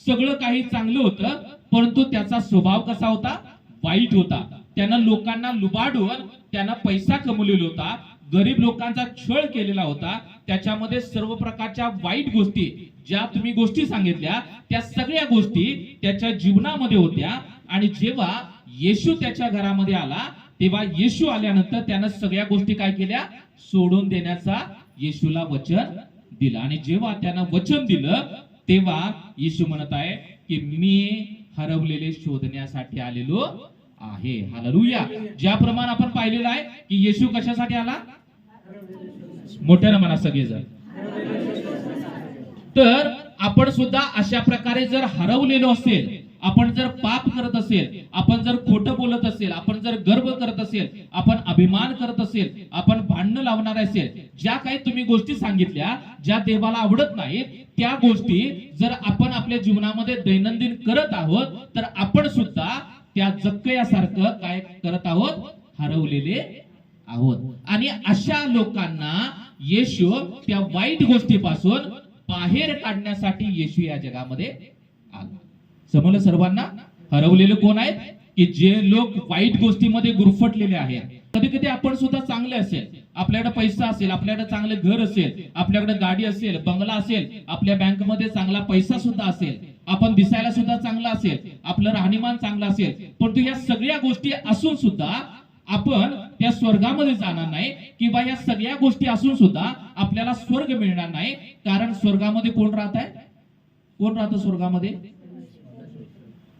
सगळं काही चांगलं होतं, परंतु त्याचा स्वभाव कसा होता, वाईट होता. त्यानं लोकांना लुबाडून त्यानं पैसा कमवलेला होता, गरीब लोकांचा छळ केलेला होता. त्याच्यामध्ये सर्व प्रकारच्या वाईट गोष्टी, ज्या तुम्ही गोष्टी सांगितल्या त्या सगळ्या गोष्टी त्याच्या जीवनामध्ये होत्या. आणि जेव्हा येशू त्याच्या घरामध्ये आला, तेव्हा येशू आल्यानंतर त्यानं सगळ्या गोष्टी काय केल्या, सोडून देण्याचा येशूला वचन दिलं. आणि जेव्हा त्यानं वचन दिलं तेव्हा येशू म्हणत आहे की मी हरवलेले शोधण्यासाठी आलेलो आहे. हालेलुया. ज्याप्रमाणे आपण पाहिलेलं आहे की येशू कशासाठी आला, मोठ्यानं म्हणा सगळेजण. तर आपण सुद्धा अशा प्रकारे जर हरवलेलो असेल, आपण जर पाप करत असेल, आपण जर खोटं बोलत असेल, आपण जर गर्व करत असेल, आपण अभिमान करत असेल, आपण भांडणं लावणार असेल, ज्या काही तुम्ही गोष्टी सांगितल्या ज्या देवाला आवडत नाहीत, त्या गोष्टी जर आपण आपल्या जीवनामध्ये दैनंदिन करत आहोत तर आपण सुद्धा त्या जक्कयासारखं काय करत आहोत, हरवलेले आहोत. आणि अशा लोकांना येशू त्या वाईट गोष्टीपासून बाहेर काढण्यासाठी येशू या जगामध्ये आला. समजलं सर्वांना. हरवलेले कोण आहेत, की जे लोक वाईट गोष्टीमध्ये गुरफटलेले आहेत. कधी कधी आपण सुद्धा चांगले असेल, आपल्याकडे पैसा असेल, आपल्याकडे चांगले घर असेल, आपल्याकडे गाडी असेल, बंगला असेल, आपल्या बँकमध्ये चांगला पैसा सुद्धा असेल, आपण दिसायला सुद्धा चांगला असेल, आपलं राहणीमान चांगलं असेल, परंतु या सगळ्या गोष्टी असून सुद्धा आपण त्या स्वर्गामध्ये जाणार नाही, किंवा या सगळ्या गोष्टी असून सुद्धा आपल्याला स्वर्ग मिळणार नाही. कारण स्वर्गामध्ये कोण राहत आहे, कोण राहतं स्वर्गामध्ये,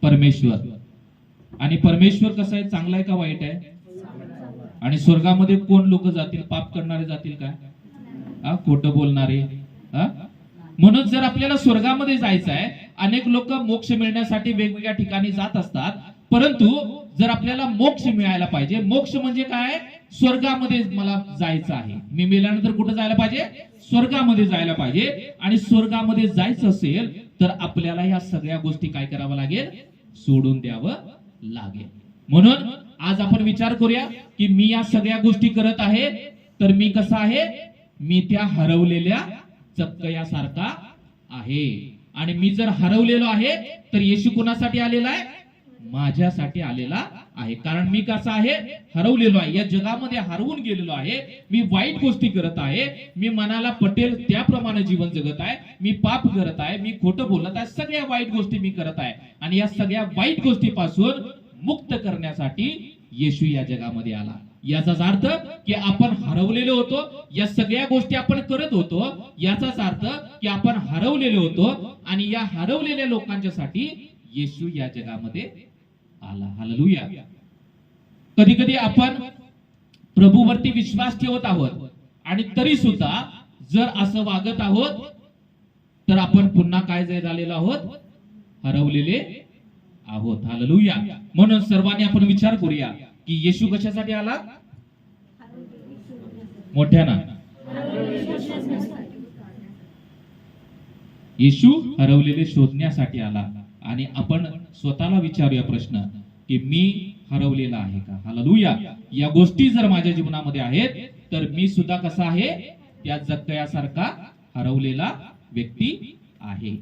परमेश्वर. आणि परमेश्वर कसा आहे, चांगला आहे का वाईट आहे. आणि स्वर्गामध्ये कोण लोक जातील, पाप करणारे जातील काय, खोटं बोलणारे. म्हणून जर आपल्याला स्वर्गामध्ये जायचं आहे, अनेक लोक मोक्ष मिळण्यासाठी वेगवेगळ्या ठिकाणी जात असतात, परंतु जर आपल्याला मोक्ष मिळायला पाहिजे, मोक्ष म्हणजे काय, स्वर्गामध्ये मला जायचं आहे, मी मेल्यानंतर कुठे जायला पाहिजे, स्वर्गामध्ये जायला पाहिजे. आणि स्वर्गामध्ये जायचं असेल तर आपल्याला या सगळ्या गोष्टी काय करावं लागेल, सोडून द्यावं लागेल. म्हणून आज आपण विचार करूया की मी या सगळ्या गोष्टी करत आहे तर मी कसा आहे, मी त्या हरवलेल्या जक्कयासारखा आहे. आणि मी जर हरवलेलो आहे तर येशू कोणासाठी आलेला आहे, माझ्यासाठी आलेला आहे. कारण मी कसा आहे, हरवलेलो आहे, या जगामध्ये हरवून गेलेलो आहे, मी वाईट गोष्टी करत आहे, मी मनाला पटेल त्याप्रमाणे जीवन जगत आहे, मी पाप करत आहे, मी खोटं बोलत आहे, सगळ्या वाईट गोष्टी मी करत आहे. आणि या सगळ्या वाईट गोष्टीपासून मुक्त करण्यासाठी येशू या जगामध्ये आला. याचाच अर्थ की आपण हरवलेलो होतो, या सगळ्या गोष्टी आपण करत होतो, याचाच अर्थ की आपण हरवलेलो होतो. आणि या हरवलेल्या लोकांच्यासाठी येशू या जगामध्ये आला. हालेलुया. कधी कधी आपण प्रभूवरती विश्वास ठेवत आहोत आणि तरी सुद्धा जर असं वागत आहोत तर आपण पुन्हा काय झालेलो आहोत, हरवलेले आहोत. हालेलुया. म्हणून सर्वांनी आपण विचार करूया की येशू कशासाठी आला, मोठ्यानं. येशू हरवलेले शोधण्यासाठी आला. आणि आपण स्वतःला विचारूया प्रश्न की मी हरवलेला आहे का. हालेलुया. या गोष्टी जर माझ्या जीवनामध्ये आहेत तर मी सुद्धा कसा आहे, त्या जक्कयासारखा हरवलेला व्यक्ती आहे.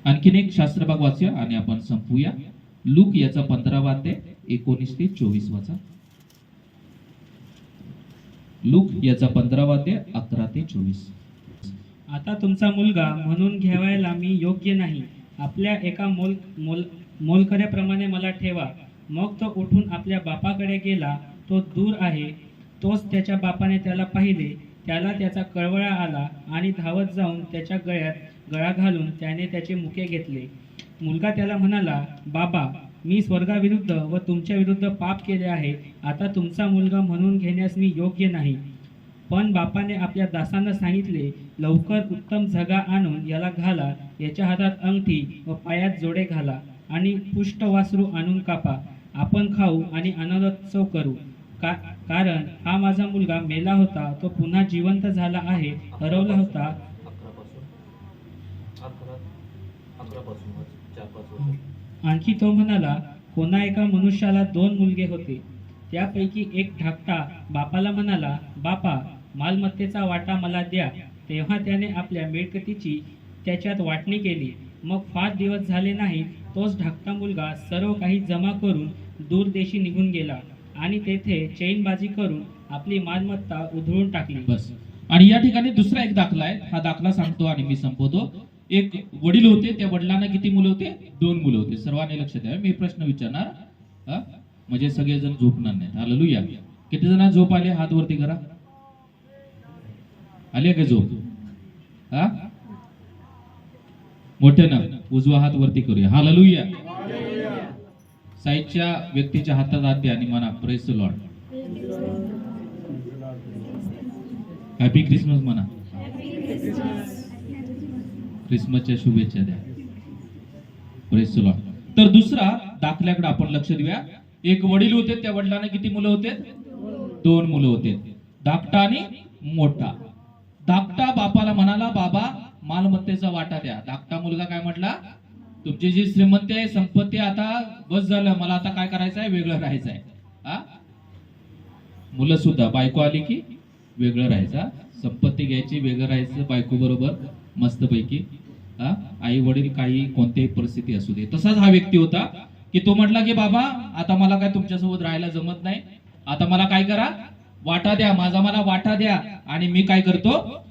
आणखीन एक शास्त्र भाग वाचूया आणि आपण संपूया. लूक याचा 15वा अध्याय 19 ते 24 वाचा. लूक याचा 15वा अध्याय 11 ते 24. आता तुमचा मुलगा म्हणून घ्यावायला मी योग्य नाही. आपल्या एका मोलकऱ्याप्रमाणे मला ठेवा. मग तो उठून आपल्या बापाकडे गेला. तो दूर आहे. तोच त्याच्या बापाने त्याला पाहिले. त्याला त्याचा कळवळा आला आणि धावत जाऊन त्याच्या गळ्यात गळा घालून त्याने त्याचे मुके घेतले. मुलगा त्याला म्हणाला, बाबा, मी स्वर्गाविरुद्ध व तुमच्या विरुद्ध पाप केले आहे. आता तुमचा मुलगा म्हणून घेण्यास मी योग्य नाही. पण बापाने आपल्या दासांना सांगितले, लवकर उत्तम झगा आणून याला घाला, याच्या हातात अंगठी व पायात जोडे घाला आणि पुष्ट वासरू आणून कापा. आपण खाऊ आणि आनंदोत्सव करू. कारण हा माझा मुलगा मेला होता, तो पुन्हा जिवंत झाला आहे, हरवला होता. 11 आणखी तो म्हणाला, कोणा एका मनुष्याला 2 मुलगे होते. त्यापैकी एक धाकटा बापाला म्हणाला, बापा, मालमत्तेचा वाटा मला द्या. तेव्हा त्याने आपल्या मिळकतीची त्याच्यात वाटणी केली. मग फार दिवस झाले नाही, तोच धाकटा मुलगा सर्व काही जमा करून दूरदेशी निघून गेला आणि तेथे चैनबाजी करून आपली मालमत्ता उधळून टाकली. बस. आणि या ठिकाणी दुसरा एक दाखला आहे. हा दाखला सांगतो आणि मी संपवतो. एक वडील होते, त्या वडिलांना किती मुलं होते? 2 मुलं होते. सर्वांनी लक्ष द्यावे, मी प्रश्न विचारणार, म्हणजे सगळेजण झोपणार नाहीत. हालेलुया. किती जण झोप आले? हात वरती करा. आले का झोप? मोठ्यानं उजवा हात वरती करूया. हालेलुया. साईडच्या व्यक्तीच्या हातात हात द्या आणि म्हणा, praise the Lord. Happy Christmas म्हणा. क्रिसमसच्या शुभेच्छा द्या. Praise the Lord. तर दुसरा दाखल्याकडे आपण लक्ष देऊया. एक वडील होते, त्या वडिलांना किती मुलं होते? 2 मुलं होते, धाकटा आणि मोठा. धाकटा बापाला म्हणाला, बाबा, मालमत्तेचा वाटा द्या. धाकटा मुलगा काय म्हटला? तुमची जी श्रीमंती आहे, संपत्ती, आता बस झालं, मला आता काय करायचं आहे? वेगळं राहायचं आहे. मुलं सुद्धा, बायको आली की वेगळं राहायचं, संपत्ती घ्यायची, वेगळं राहायचं बायको बरोबर मस्तपैकी. आई वडील काही कोणत्याही परिस्थिती असू दे. तसाच हा व्यक्ती होता की तो म्हटला की बाबा, आता मला काय तुमच्यासोबत राहायला जमत नाही, आता मला काय करा? वाटा द्या, माझा मला वाटा द्या. आणि मी काय करतो?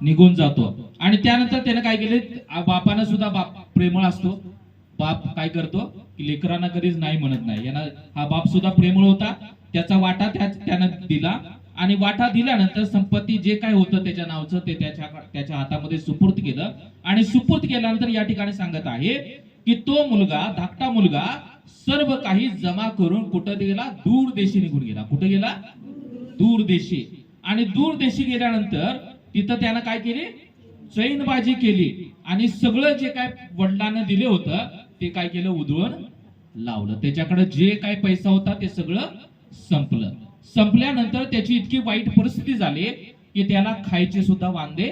निघून जातो. आणि त्यानंतर त्याने काय केले? बापानं सुद्धा, बाप प्रेमळ असतो, बाप काय करतो की लेकरांना कधीच नाही म्हणत नाही. यांना हा बाप सुद्धा प्रेमळ होता. त्याचा वाटा त्यानं दिला आणि वाटा दिल्यानंतर संपत्ती जे काय होतं त्याच्या नावचं ते त्याच्या हातामध्ये सुपूर्द केलं. आणि सुपूर्द केल्यानंतर या ठिकाणी सांगत आहे की तो मुलगा, धाकटा मुलगा, सर्व काही जमा करून कुठं गेला? दूर देशी निघून गेला. कुठे गेला? दूर देशी. आणि दूर देशी गेल्यानंतर तिथं त्यानं काय केली? चैनबाजी केली आणि सगळं जे काय वडिलांना दिले होतं ते काय केलं? उधळून लावलं. त्याच्याकडे जे काय पैसा होता ते सगळं संपलं. संपल्यानंतर त्याची इतकी वाईट परिस्थिती झाली की त्याला खायचे सुद्धा वांदे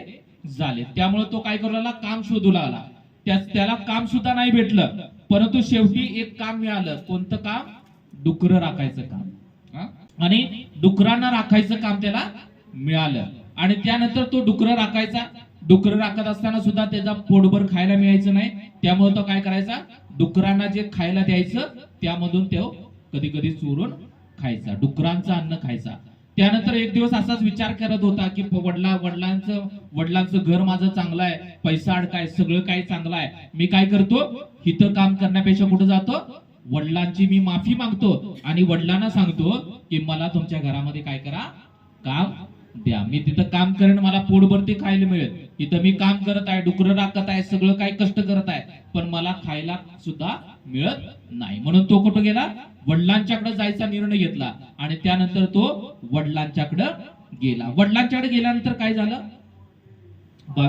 झाले. त्यामुळे तो काय करू लागला? काम शोधू लागला. त्याला काम सुद्धा नाही भेटलं, परंतु शेवटी एक काम मिळालं. कोणतं काम? डुकरं राखायचं काम. आणि डुकरांना राखायचं काम त्याला मिळालं. आणि त्यानंतर तो डुकरं राखायचा. डुकरं राखत असताना सुद्धा त्याचा पोटभर खायला मिळायचं नाही. त्यामुळे तो काय करायचा? डुकरांना जे खायला द्यायचं त्यामधून तो कधी कधी चोरून खायचा, डुकरांचं अन्न खायचा. त्यानंतर एक दिवस असाच विचार करत होता की वडिलांचं घर माझं चांगलं आहे, पैसा अडकाय, सगळं काही चांगलं आहे, मी काय करतो? इथं काम करण्यापेक्षा कुठं जातो? वडिलांची मी माफी मागतो आणि वडिलांना सांगतो की मला तुमच्या घरामध्ये काय करा? काम द्या. मी तिथं काम करेन, मला पोटभरती खायला मिळेल. इथं मी काम करत आहे, डुकरं राखत आहे, सगळं काही कष्ट करत आहे, पण मला खायला सुद्धा मिळत नाही. म्हणून तो कुठं गेला? वडिलांच्याकडे जायचा निर्णय घेतला. आणि त्यानंतर तो वडिलांच्याकडे गेला. वडिलांच्याकडे गेल्यानंतर काय झालं?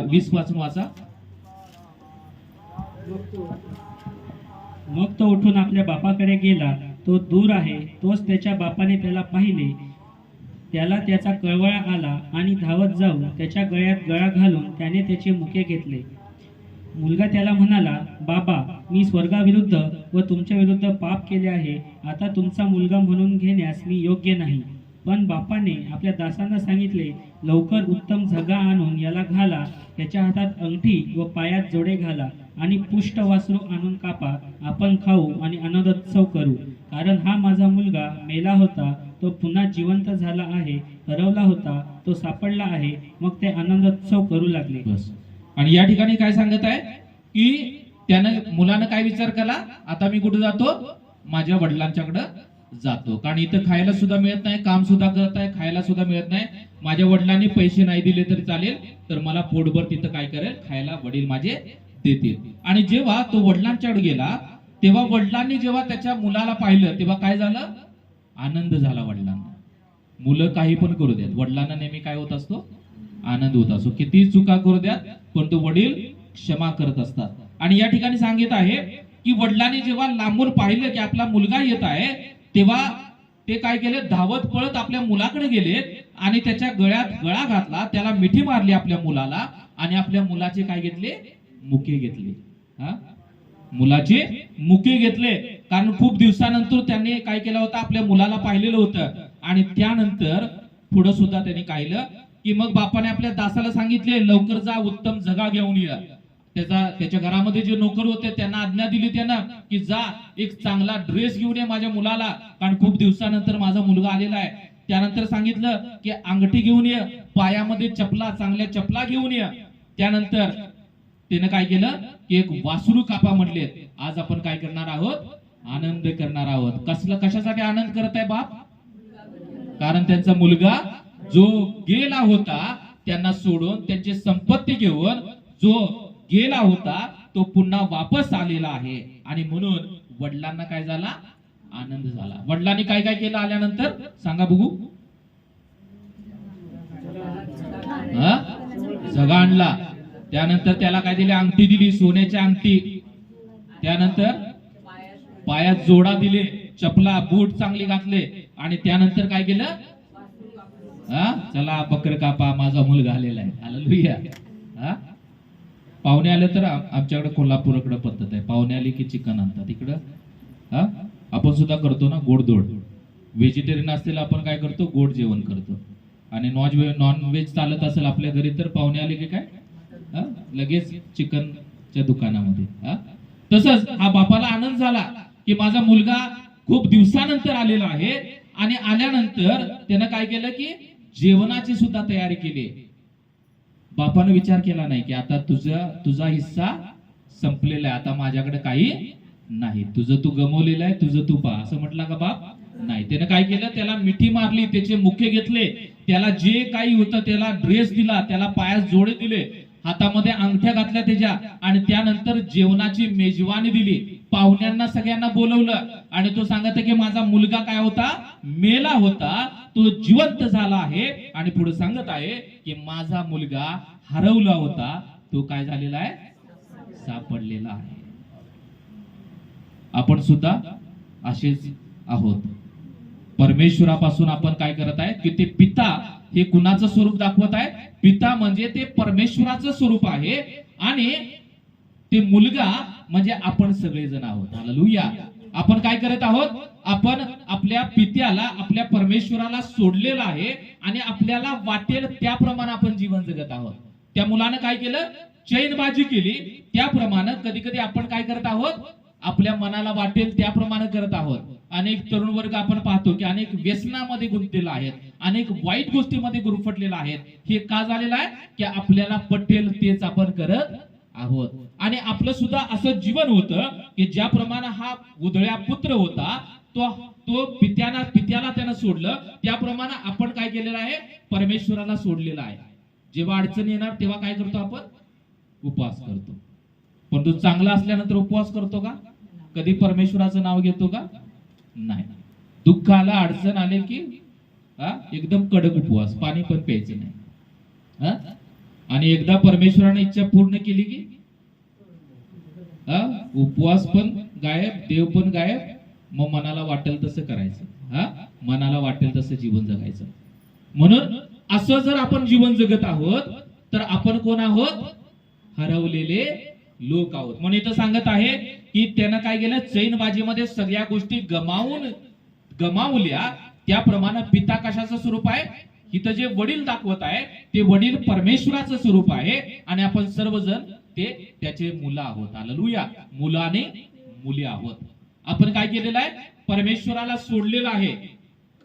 20 पासून वाचा. मग तो उठून आपल्या बापाकडे गेला. तो दूर आहे. तोच त्याच्या बापाने त्याला पाहिले. त्याला त्याचा कळवळा आला आणि धावत जाऊन त्याच्या गळ्यात गळा घालून त्याने त्याचे मुके घेतले. मुलगा त्याला म्हणाला, बाबा, मी स्वर्गाविरुद्ध व तुमच्या विरुद्ध पाप केले आहे. आता तुमचा मुलगा म्हणून घेण्यास मी योग्य नाही. पण बापाने आपल्या दासांना सांगितले, लवकर उत्तम झगा आणून याला घाला, त्याच्या हातात अंगठी व पायात जोडे घाला आणि पुष्ट वासरू आणून कापा. आपण खाऊ आणि आनंदोत्सव करू. कारण हा माझा मुलगा मेला होता, तो पुन्हा जिवंत झाला आहे, हरवला होता, तो सापडला आहे. मग ते आनंदोत्सव करू लागले. बस. आणि या ठिकाणी काय सांगत आहे की त्यानं, मुलानं काय विचार केला? आता मी कुठे जातो? माझ्या वडिलांच्याकडे जातो. कारण इथं खायला सुद्धा मिळत नाही, काम सुद्धा करत आहे, खायला सुद्धा मिळत नाही. माझ्या वडिलांनी पैसे नाही दिले तरी चालेल, तर मला पोटभर तिथं काय करेल? खायला वडील माझे देतील. आणि जेव्हा तो वडिलांच्याकडे गेला तेव्हा वडिलांनी जेव्हा त्याच्या मुलाला पाहिलं तेव्हा काय झालं? आनंद झाला वडिलांना. मुलं काही पण करू द्यात, वडिलांना नेहमी काय होत असतो? आनंद होत असतो. किती चुका करू द्यात पण तो वडील क्षमा करत असतात. आणि या ठिकाणी सांगित आहे की वडिलांनी जेव्हा लांबून पाहिलं की आपला मुलगा येत आहे तेव्हा ते काय केले? धावत पळत आपल्या मुलाकडे गेले आणि त्याच्या गळ्यात गळा घातला, त्याला मिठी मारली आपल्या मुलाला आणि आपल्या मुलाचे काय घेतले? मुके घेतले. हा, मुलाचे मुके घेतले. कारण खूप दिवसानंतर त्यांनी काय केलं होतं? आपल्या मुलाला पाहिलेलं होतं. आणि त्यानंतर पुढे सुद्धा त्यांनी पाहिलं की मग बापाने आपल्या दासाला सांगितले लवकर जा, उत्तम जगा घेऊन ये. त्याच्या घरामध्ये जे नोकर होते त्यांना आज्ञा दिली त्यानं की जा एक चांगला ड्रेस घेऊन ये माझ्या मुलाला, कारण खूप दिवसानंतर माझा मुलगा आलेला आहे. त्यानंतर सांगितलं की अंगठी घेऊन ये, पायामध्ये चपला, चांगल्या चपला घेऊन ये. त्यानंतर त्यानं काय केलं की एक वासरू कापा म्हटले. आज आपण काय करणार आहोत? आनंद करणार आहोत. कशासाठी आनंद करत आहे बाप? कारण त्यांचा मुलगा जो गेला होता त्यांना सोडून, त्यांची संपत्ती घेऊन जो गेला होता तो पुन्हा वापस आलेला आहे. आणि म्हणून वडिलांना काय झाला? आनंद झाला. वडिलांनी काय काय केलं आल्यानंतर? सांगा बघू. जगा आणला. त्यानंतर त्याला काय दिले? अंगठी दिली, सोन्याची अंगठी. त्यानंतर पायात जोडा दिले, चपला बूट चांगली घातले. आणि त्यानंतर काय केलं? चला बकर कापा, माझा मुलगा आलेला आहे. हालेलुया. पाहुणे आले तर आमच्याकडे कोल्हापूरकडे पद्धत आहे, पाहुणे आले की चिकन आणतात. इकडं आपण सुद्धा करतो ना गोडधोड. व्हेजिटेरियन असतील आपण काय करतो? गोड जेवण करतो. आणि नॉन व्हेज चालत असेल आपल्या घरी तर पाहुणे आले की काय लगेच चिकनच्या दुकानामध्ये. तसंच हा बापाला आनंद झाला की माझा मुलगा खूप दिवसानंतर आलेला आहे. आणि आल्यानंतर त्यानं काय केलं की जेवणाची सुद्धा तयारी केली. बापानं विचार केला नाही की आता तुझा हिस्सा संपलेला आहे, आता माझ्याकडे काही नाही, तुझं तू गमवलेलं आहे, तुझं तू पहा, असं म्हटलं का बाप? नाही. त्यानं काय केलं? त्याला मिठी मारली, त्याचे मुखे घेतले, त्याला जे काही होतं त्याला ड्रेस दिला, त्याला पायास जोडे दिले, हातामध्ये अंगठ्या घातल्या त्याच्या. आणि त्यानंतर जेवणाची मेजवानी दिली, पाहुण्यांना सगळ्यांना बोलवलं. आणि तो सांगत की माझा मुलगा काय होता? मेला होता, तो जिवंत झाला आहे. आणि पुढे सांगत आहे की माझा मुलगा हरवला होता, तो काय झालेला आहे? सापडलेला आहे. आपण सुद्धा असेच आहोत. परमेश्वरापासून आपण काय करत आहे की ते पिता हे कुणाचं स्वरूप दाखवत आहे? पिता म्हणजे ते परमेश्वराचं स्वरूप आहे. आणि ते मुलगा म्हणजे आपण सगळेजण आहोत. हालेलुया. आपण काय करत आहोत? आपण आपल्या पित्याला, आपल्या परमेश्वराला सोडलेलं आहे आणि आपल्याला वाटेल त्याप्रमाणे आपण जीवन जगत आहोत. त्या मुलानं काय केलं? चैनबाजी केली. त्याप्रमाणे कधी कधी आपण काय करत आहोत? आपल्या मनाला वाटेल त्याप्रमाणे करत आहोत. अनेक तरुण वर्ग आपण पाहतो की अनेक व्यसनामध्ये गुंतलेला आहेत, अनेक वाईट गोष्टीमध्ये गुरफटलेला आहेत. हे का झालेलं आहे? की आपल्याला पटेल तेच आपण करत आहोत. आणि आपलं सुद्धा असं जीवन होतं की ज्याप्रमाणे हा उधळ्या पुत्र होता, तो पित्याला त्यानं सोडलं, त्याप्रमाणे आपण काय केलेलं आहे? परमेश्वराला सोडलेलं आहे. जेव्हा अडचण येणार तेव्हा काय करतो आपण? उपवास करतो. पण तो चांगला असल्यानंतर उपवास करतो का? कधी परमेश्वराचं नाव घेतो का? नाही. दुःख आला, अडचण आले की एकदम कडक उपवास, पाणी पण प्यायचं नाही. आणि एकदा परमेश्वराने इच्छा पूर्ण केली की उपवास पण गायब, देव पण गायब. मग मनाला वाटेल तसं करायचं, मनाला वाटेल तसं जीवन जगायचं. म्हणून असं जर आपण जीवन जगत आहोत तर आपण कोण आहोत? हरवलेले लोक आहोत. म्हणून इथं सांगत आहे की त्यानं काय केलं? चैनबाजीमध्ये सगळ्या गोष्टी गमावल्या. त्याप्रमाणे पिता कशाचं स्वरूप आहे? इथं जे वडील दाखवत आहे ते वडील परमेश्वराचं स्वरूप आहे. आणि आपण सर्वजण ते त्याचे मुलं आहोत. हालेलुया. मुलं आणि मुली आहोत. आपण काय केलेलं आहे? परमेश्वराला सोडलेलं आहे.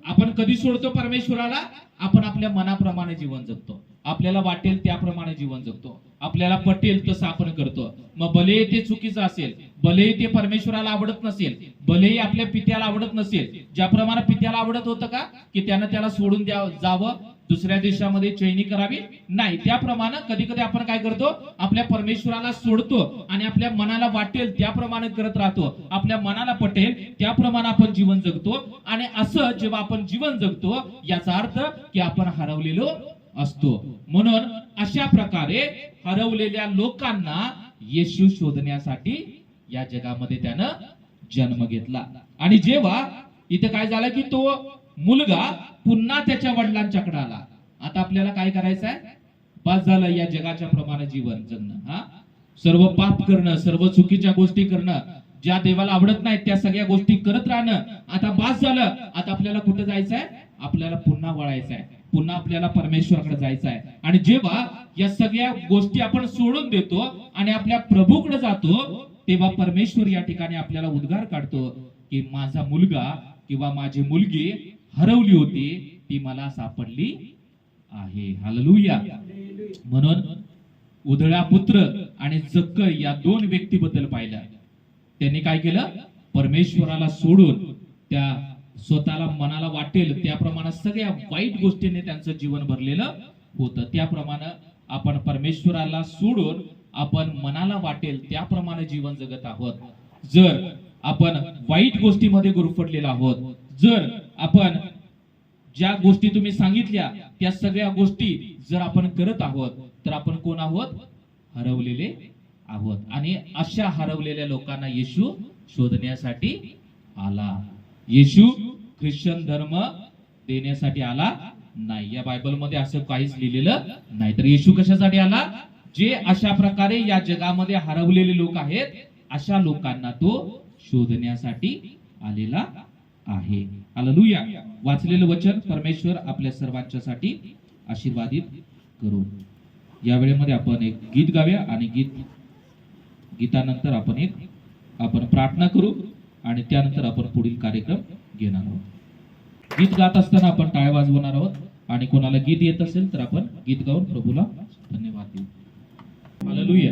आपण कधी सोडतो परमेश्वराला? आपण आपल्या मनाप्रमाणे जीवन जगतो, आपल्याला वाटेल त्याप्रमाणे जीवन जगतो, आपल्याला पटेल तसं आपण करतो. मग भले ते चुकीचं असेल, भले ते परमेश्वराला आवडत नसेल, भलेही आपल्या पित्याला आवडत नसेल. ज्याप्रमाणे पित्याला आवडत होतं का की त्यानं त्याला सोडून जावं, दुसऱ्या देशामध्ये चैनी करावी नाही. त्याप्रमाणे कधी कधी आपण काय करतो, आपल्या परमेश्वराला सोडतो आणि आपल्या मनाला वाटेल त्याप्रमाणे करत राहतो. आपल्या मनाला पटेल त्याप्रमाणे आपण जीवन जगतो. आणि असं जेव्हा आपण जीवन जगतो याचा अर्थ की आपण हरवलेलो असतो. म्हणून अशा प्रकारे हरवलेल्या लोकांना येशू शोधण्यासाठी या जगामध्ये त्यानं जन्म घेतला. आणि जेव्हा इथे काय झालं की तो मुलगा पुन्हा त्याच्या वडिलांच्याकडे आला. आता आपल्याला काय करायचं आहे, बस झालं या जगाच्या प्रमाणे जीवन जगणं. हा, सर्व पाप करणं, सर्व चुकीच्या गोष्टी करणं, ज्या देवाला आवडत नाहीत त्या सगळ्या गोष्टी करत राहणं, आता बस झालं. आता आपल्याला कुठं जायचं आहे, आपल्याला पुन्हा वळायचं आहे, पुन्हा आपल्याला परमेश्वराकडे जायचं आहे. आणि जेव्हा या सगळ्या गोष्टी आपण सोडून देतो आणि आपल्या प्रभूकडे जातो, तेव्हा परमेश्वर या ठिकाणी आपल्याला उद्गार काढतो की माझा मुलगा किंवा माझी मुलगी हरवली होती, ती मला सापडली आहे. हालेलुया. म्हणून उधळा पुत्र आणि जक्कई या दोन व्यक्तीबद्दल पाहिलं. त्यांनी काय केलं, परमेश्वराला सोडून त्या स्वतःला मनाला वाटेल त्याप्रमाणे सगळ्या वाईट गोष्टीने त्यांचं जीवन भरलेलं होतं. त्याप्रमाणे आपण परमेश्वराला सोडून आपण मनाला वाटेल त्याप्रमाणे जीवन जगत आहोत. जर आपण वाईट गोष्टीमध्ये गुरफटलेलो आहोत, जर आपण ज्या गोष्टी तुम्ही सांगितल्या त्या सगळ्या गोष्टी जर आपण करत आहोत, तर आपण कोण आहोत, हरवलेले आहोत. आणि अशा हरवलेल्या लोकांना येशू शोधण्यासाठी आला. येशू ख्रिश्चन धर्म देण्यासाठी आला नाही. या बायबलमध्ये असं काहीच लिहिलेलं नाही. तर येशू कशासाठी आला, जे अशा प्रकारे या जगामध्ये हरवलेले लोक आहेत अशा लोकांना तो शोधण्यासाठी आलेला आहे. हालेलुया. वाचलेलं वचन परमेश्वर आपल्या सर्वांच्यासाठी आशीर्वादित करू. या वेळेमध्ये आपण एक गीत गाऊया आणि गीतानंतर आपण प्रार्थना करू आणि त्यानंतर आपण पुढील कार्यक्रम घेणार आहोत. गीत गात असताना आपण टाळ्या वाजवणार आहोत आणि कोणाला गीत येत असेल तर आपण गीत गाऊन प्रभूला धन्यवाद देऊ. हालेलुया.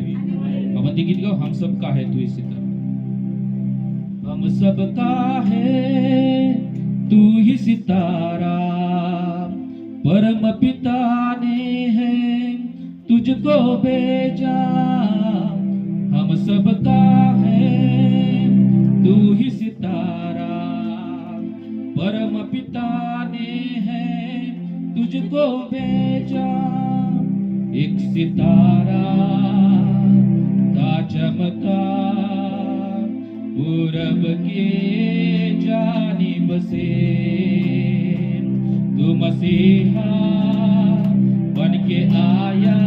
आपण ते गीत गाऊ. हम सब का है तू ही सितारा, हम सब का है तू ही सितारा, परम पिता ने है तुझको भेजा. हम सब का है तू ही सितारा, परम पिता ने है तुझको भेजा. एक सितारा था चमका पूरब के जानिब से, तू मसीहा बन के आया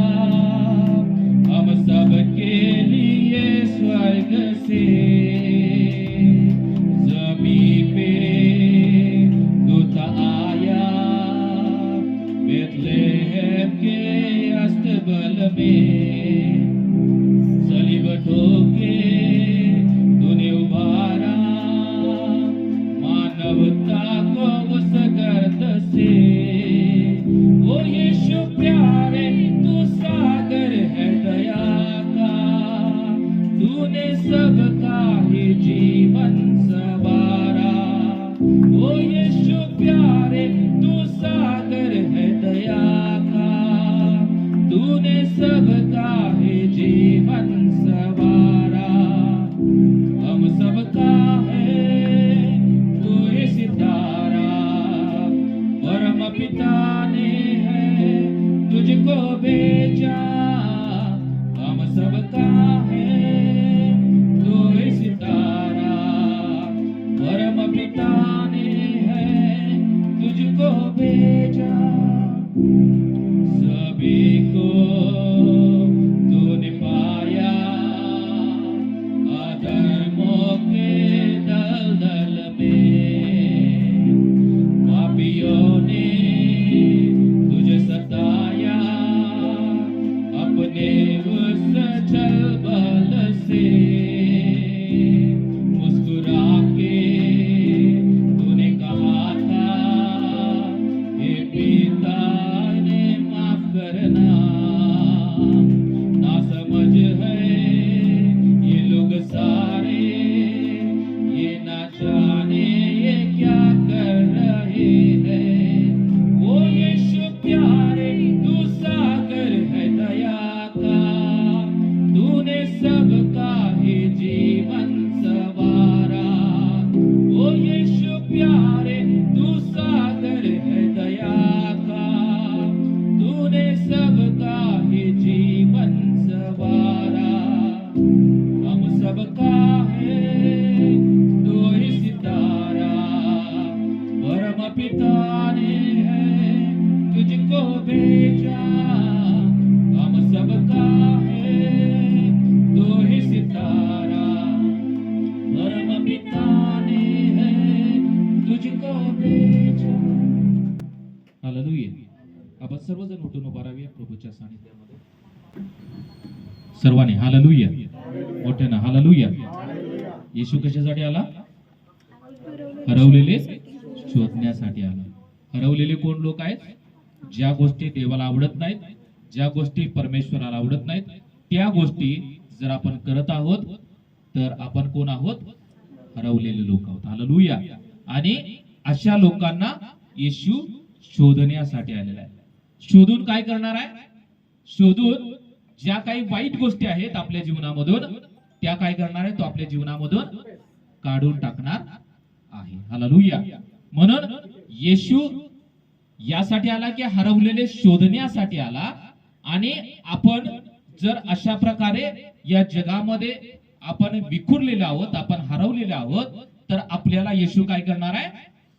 हम सब के लिए स्वर्ग से. जमी पे दूत आया बेथलेहम के अस्तबल में, सलीब ठोके तूने उभारा मानवता को उस गर्द से. ओ यीशु प्यारे तू सागर सर्वजण उठून उभा राहूया प्रभूच्या सानिध्यामध्ये. सर्वांनी हालेलुया, मोठ्यानं हालेलुया. येशू कशासाठी आला? हरवलेले शोधण्यासाठी आला. हरवलेले कोण लोक आहेत? ज्या गोष्टी देवाला आवडत नाहीत, ज्या गोष्टी परमेश्वराला आवडत नाहीत, त्या गोष्टी जर आपण करत आहोत तर आपण कोण आहोत? हरवलेले लोक आहोत. हालेलुया. आणि अशा लोकांना येशू शोधण्यासाठी आलेला आहे. शोधून काय करणार आहे? शोधून ज्या काही वाईट गोष्टी आहेत आपल्या जीवनामधून, त्या काय करणार आहे? तो आपल्या जीवनामधून काढून टाकणार आहे. हालेलुया. म्हणून येशू यासाठी आला की हरवलेले शोधण्यासाठी आला. आणि आपण जर अशा प्रकारे या जगामध्ये आपण विखुरलेले आहोत, आपण हरवलेले आहोत, तर आपल्याला येशू काय करणार आहे?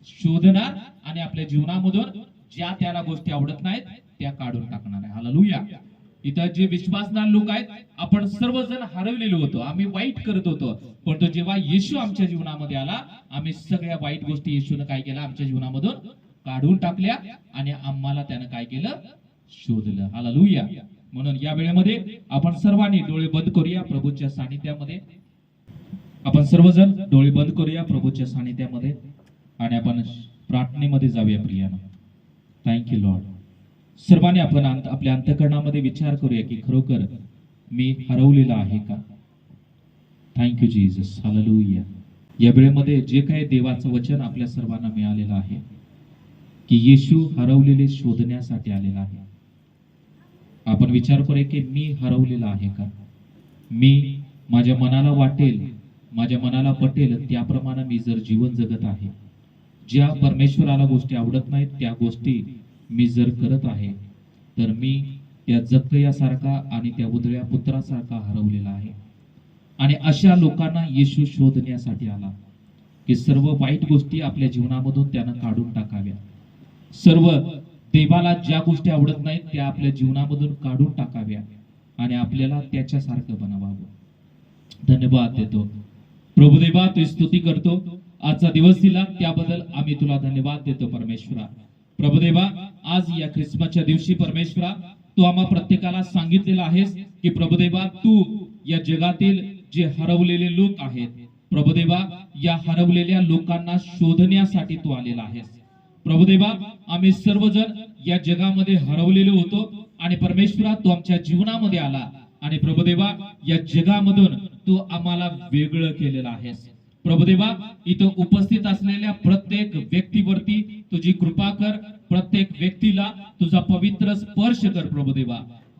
शोधणार आणि आपल्या जीवनामधून ज्या त्याला गोष्टी आवडत नाहीत त्या काढून टाकणार आहे. हालेलुया. इथं जे विश्वासणारे लोक आहेत, आपण सर्वजण हरवलेलो होतो, आम्ही वाईट करत होतो, पण तो जेव्हा येशू आमच्या जीवनामध्ये आला, आम्ही सगळ्या वाईट गोष्टी येशूने काय केलं? आमच्या जीवनामधून काढून टाकल्या आणि आम्हाला त्यानं काय केलं? शोधलं. हालेलुया. म्हणून या वेळेमध्ये आपण सर्वांनी डोळे बंद करूया प्रभूच्या सानिध्यामध्ये. आपण सर्वजण डोळे बंद करूया प्रभूच्या सानिध्यामध्ये आणि आपण प्रार्थनेमध्ये जाऊया प्रियानं. Thank you Lord. सर्वांनी आपण आपल्या अंतःकरणामध्ये विचार करूया की खरोखर मी हरवलेला आहे का? Thank you Jesus. हालेलुया. या वेळेमध्ये जे काही देवाचं वचन आपल्या सर्वांना मिळालेलं आहे की येशू हरवलेले शोधण्यासाठी आलेला आहे. आपण विचार करूया की मी हरवलेला आहे का? मी माझ्या मनाला वाटेल, माझ्या मनाला पटेल त्याप्रमाणे मी जर जीवन जगत आहे, ज्या परमेश्वराला गोष्टी आवडत नाहीत त्या गोष्टी मी जर करत आहे, तर मी त्या जक्कयासारखा आणि त्या उधळ्या पुत्रासारखा हरवलेला आहे. आणि अशा लोकांना येशू शोधण्यासाठी आला की सर्व वाईट गोष्टी आपल्या जीवनामधून त्यानं काढून टाकाव्या. सर्व देवाला ज्या गोष्टी आवडत नाहीत त्या आपल्या जीवनामधून काढून टाकाव्या आणि आपल्याला त्याच्यासारखं बनवावं. धन्यवाद देतो प्रभुदेवा, तुझी स्तुती करतो. आजचा दिवस दिला त्याबद्दल आम्ही तुला धन्यवाद देतो परमेश्वरा. प्रभुदेवा, आज या ख्रिसमसच्या दिवशी परमेश्वरा तू आम्हा प्रत्येकाला सांगितलेलं आहेस की प्रभुदेवा तू या जगातील जे हरवलेले लोक आहेत, प्रभुदेवा या हरवलेल्या लोकांना शोधण्यासाठी तू आलेला आहेस. प्रभुदेवा, आम्ही सर्वजण या जगामध्ये हरवलेलो होतो आणि परमेश्वरा तू आमच्या जीवनामध्ये आला आणि प्रभुदेवा या जगामधून तू आम्हाला वेगळं केलेलं आहेस. प्रभुदेवा, इथं उपस्थित असलेल्या प्रत्येक व्यक्तीवरती तुझी कृपा कर. प्रत्येक व्यक्तीला तुझा पवित्र स्पर्श कर प्रभुदेवा.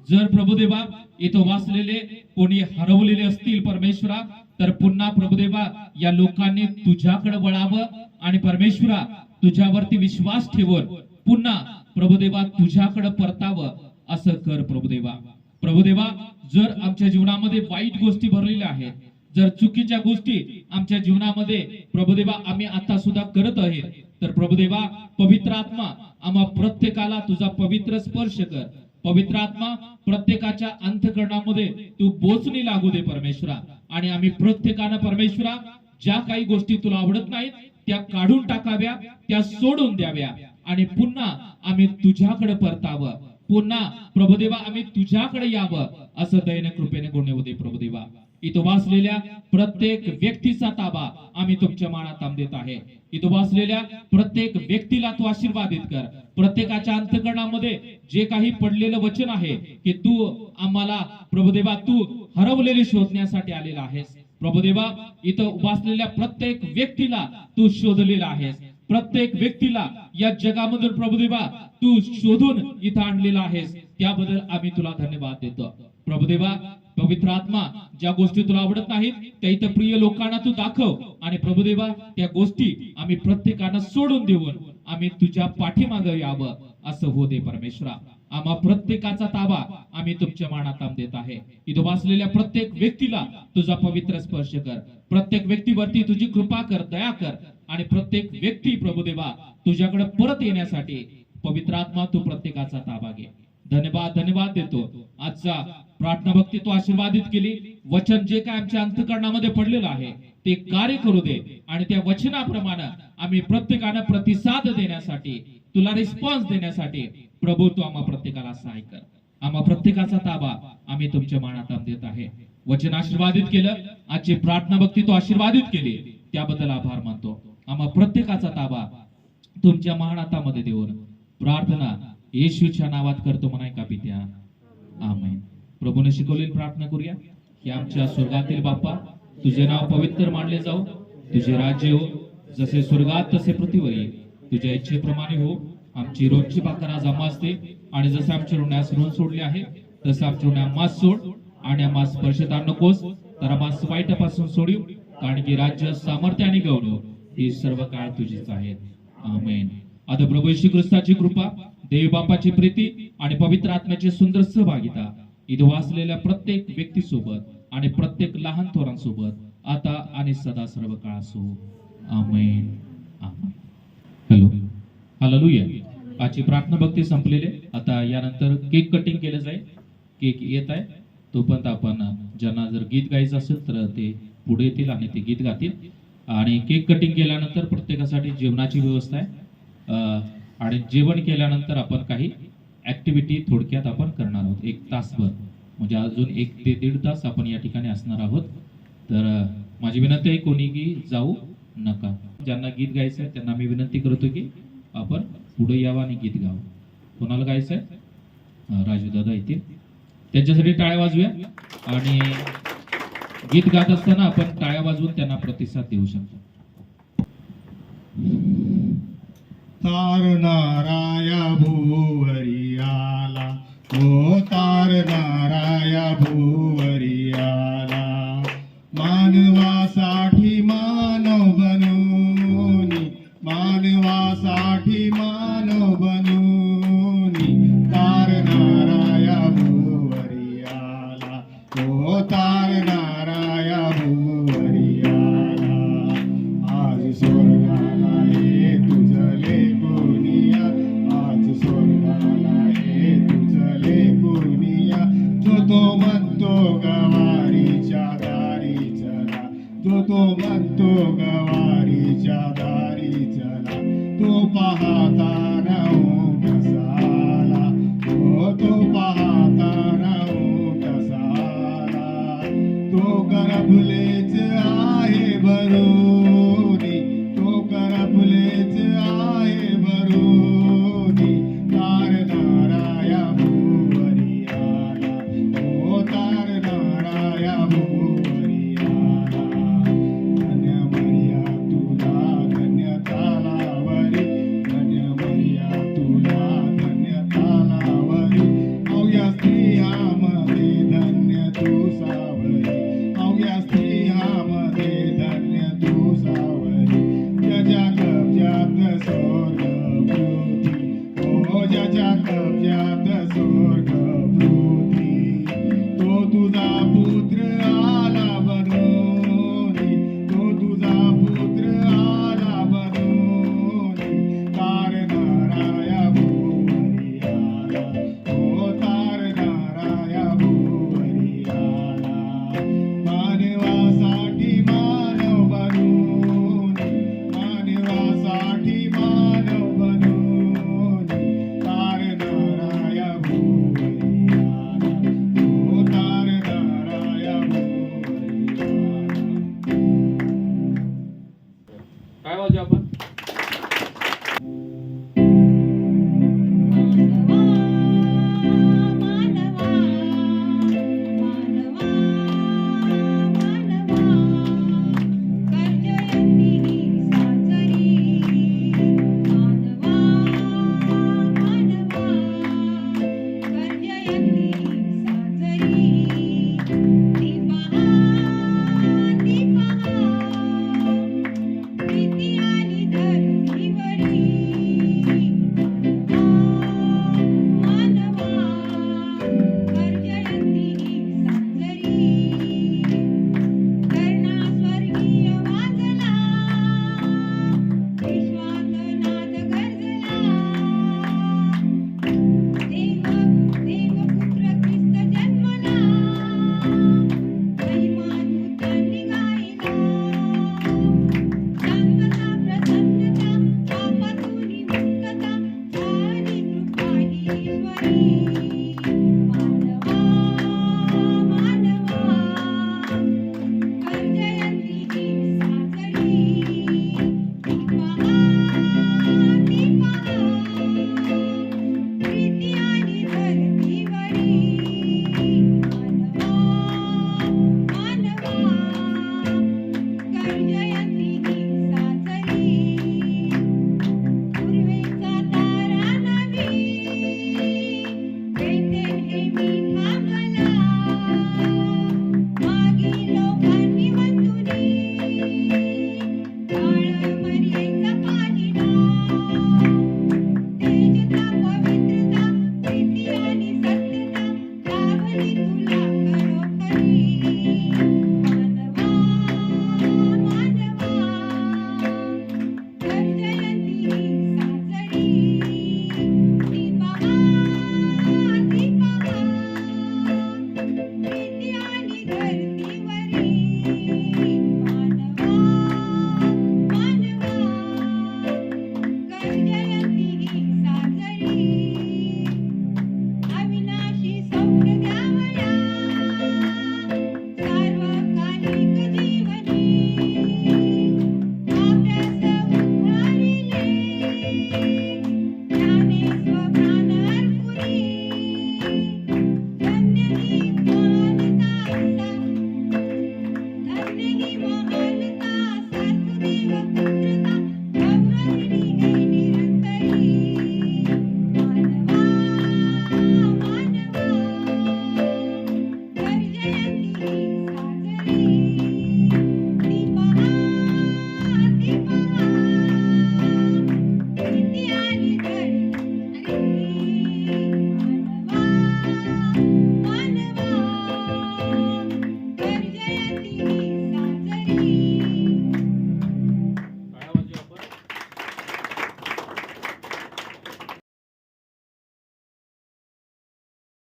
जर प्रभुदेवा इथं वाचलेले कोणी हरवलेले असतील परमेश्वरा, तर पुन्हा प्रभुदेवा या लोकांनी तुझ्याकडे वळावं आणि परमेश्वरा तुझ्यावरती विश्वास ठेवून पुन्हा प्रभुदेवा तुझ्याकडे परतावं असं कर प्रभुदेवा. प्रभुदेवा, जर आमच्या जीवनामध्ये वाईट गोष्टी भरलेल्या आहेत, जर चुकीच्या गोष्टी आमच्या जीवनामध्ये प्रभुदेवा आम्ही आता सुद्धा करत आहे, तर प्रभुदेवा पवित्र आत्मा आम्हा प्रत्येकाला तुझा पवित्र स्पर्श कर. पवित्र आत्मा प्रत्येकाच्या अंतःकरणामध्ये तू बोचणी लागू दे परमेश्वरा. आणि आम्ही प्रत्येकानं परमेश्वरा ज्या काही गोष्टी तुला आवडत नाहीत त्या काढून टाकाव्या, त्या सोडून द्याव्या आणि पुन्हा आम्ही तुझ्याकडे परतावं. पुन्हा प्रभुदेवा आम्ही तुझ्याकडे यावं असं दयेने कृपेने गुण दे प्रभुदेवा. इथं वाचलेल्या प्रत्येक व्यक्तीचा ताबा आम्ही तुमच्या मानात देत आहे. इथं वाचलेल्या प्रत्येक व्यक्तीला तू आशीर्वादित कर. प्रत्येकाच्या अंतःकरणामध्ये जे काही पडलेलं वचन आहे की तू आम्हाला प्रभुदेवा तू हरवलेले शोधण्यासाठी आलेला आहेस. प्रभुदेवा, इथं वाचलेल्या प्रत्येक व्यक्तीला तू शोधलेला आहेस. प्रत्येक व्यक्तीला या जगामधून प्रभुदेवा तू शोधून इथं आणलेला आहेस. त्याबद्दल आम्ही तुला धन्यवाद देतो प्रभुदेवा. पवित्र आत्मा ज्या गोष्टी तुला आवडत नाहीत त्या इथं प्रिय लोकांना तू दाखव आणि प्रभुदेवा त्या गोष्टी आम्ही प्रत्येकानं सोडून देऊन आम्ही तुझ्या पाठीमागे यावं असं हो दे परमेश्वरा. आम्हा प्रत्येकाचा ताबा आम्ही तुमच्या मानात देत आहे. इथं वाचलेल्या प्रत्येक व्यक्तीला तुझा पवित्र स्पर्श कर. प्रत्येक व्यक्तीवरती तुझी कृपा कर, दया कर आणि प्रत्येक व्यक्ती प्रभुदेवा तुझ्याकडे परत येण्यासाठी पवित्र आत्मा तू प्रत्येकाचा ताबा घे. धन्यवाद देतो. आजचा प्रार्थना भक्ती तू आशीर्वादित केली. वचन जे काय आमच्या अंतःकरणामध्ये पडलेलं आहे ते कार्य करू दे आणि त्या वचनाप्रमाणे आम्ही प्रत्येकानं प्रतिसाद देण्यासाठी, तुला रिस्पॉन्स देण्यासाठी प्रभू तू आम्हा प्रत्येकाला सहाय्य कर. आम्हा प्रत्येकाचा ताबा आम्ही तुमच्या मानात देत आहे. वचन आशीर्वादित केलं, आजची प्रार्थना भक्ती तू आशीर्वादित केली, त्याबद्दल आभार मानतो. आम्हा प्रत्येकाचा ताबा तुमच्या महानाथामध्ये देऊन प्रार्थना येशूच्या नावात करतो म्हणाय का पित्या, आमेन. प्रभूने शिकवलेली प्रार्थना करूया की आमच्या स्वर्गातील बाप्पा, तुझे नाव पवित्र मानले जाऊ, तुझे राज्य हो, जसे स्वर्गात तसे पृथ्वीवर येईल, तुझ्या इच्छेप्रमाणे हो. आमची रोजची भाकर आज आम्हास दे, आणि जसं आमच्या ऋणास ऋण सोडले आहे तसं आमच्या ऋण आम्हास सोड, आणि आम्हास स्पर्शता नकोस तर आम्हास वाईटापासून सोडीव, कारण की राज्य, सामर्थ्य आणि गौरव ही सर्व काळ तुझीच आहेत. आमेन. आता प्रभू येशू ख्रिस्ताची कृपा, देव बापाची प्रीती आणि पवित्र आत्म्याची सुंदर सहभागिता इथं वाचलेल्या प्रत्येक व्यक्तीसोबत आणि प्रत्येक लहान थोरांसोबत आता आणि सदा सर्व काळ असो. आमेन. आमेन. Hello, hallelujah. आजची प्रार्थना भक्ती संपलेली. आता यानंतर केक कटिंग केलं जाईल. केक येत आहे, तोपर्यंत आपण ज्यांना जर गीत गायचं असेल तर ते पुढे येतील आणि ते गीत गातील. आणि केक कटिंग केल्यानंतर प्रत्येकासाठी जेवणाची व्यवस्था आहे, आणि जेवण केल्यानंतर आपण काही ऍक्टिव्हिटी थोडक्यात आपण करणार आहोत. 1 तासभर, म्हणजे अजून 1 ते 1.5 तास आपण या ठिकाणी असणार आहोत. तर माझी विनंती आहे, कोणी की जाऊ नका. ज्यांना गीत गायचं आहे त्यांना मी विनंती करतो की आपण पुढे यावं आणि गीत गावं. कोणाला गायचं आहे? राजू दादा येतील, त्यांच्यासाठी टाळ्या वाजूया. आणि गीत गात असताना आपण टाळ्या वाजवून त्यांना प्रतिसाद देऊ शकतो. तारणाराया भुवरी आला, ओ तारणाराया भुवरी आला, मानवासाठी मानव बनूनी, मानवासाठी मानव बनूनी, तारणाराया भुवरी आला, ओ तारणाराया भुवरी आला. आज स्वर्गाला ये तुझले कोनिया, आज स्वर्गाला ये तुझले कोनिया, जो तो म्हणतो गवारीच्या दारी चला, जो तो म्हणतो गवारीच्या दारी चला, तो पाहता राहू कसाला, तो पाहता राहू कसाला, तो करपलेच आहे भरोनी, तो करपलेच आहे भरोनी, तारणाराया भुवरी आला, ओ तारणाराया भुवरी आला. धन्य मर्या तुला धन्य तालावरी, धन्य मर्या तुला धन्य तालावरी, अवघ्या स्त्रियामध्ये धन्य तू सावरी, अवघ्या स्त्रियामध्ये धन्य तू सावरी, ज्याच्या कब्जात स्वर्ग पृथ्वी, ओ ज्याच्या कब्जात स्वर्ग पृथ्वी, तो तुझा पुत्र आला बनूनी, तो तुझा पुत्र आला बनूनी, तारणाराया भुवरी आला, ओ तारणाराया भुवरी आला. मानवासाठी मानव बनूनी, मानवासाठी मानव बनूनी, तारणाराया भुवरी आला, ओ तारणाराया भुवरी आला. काय वाजू आपण?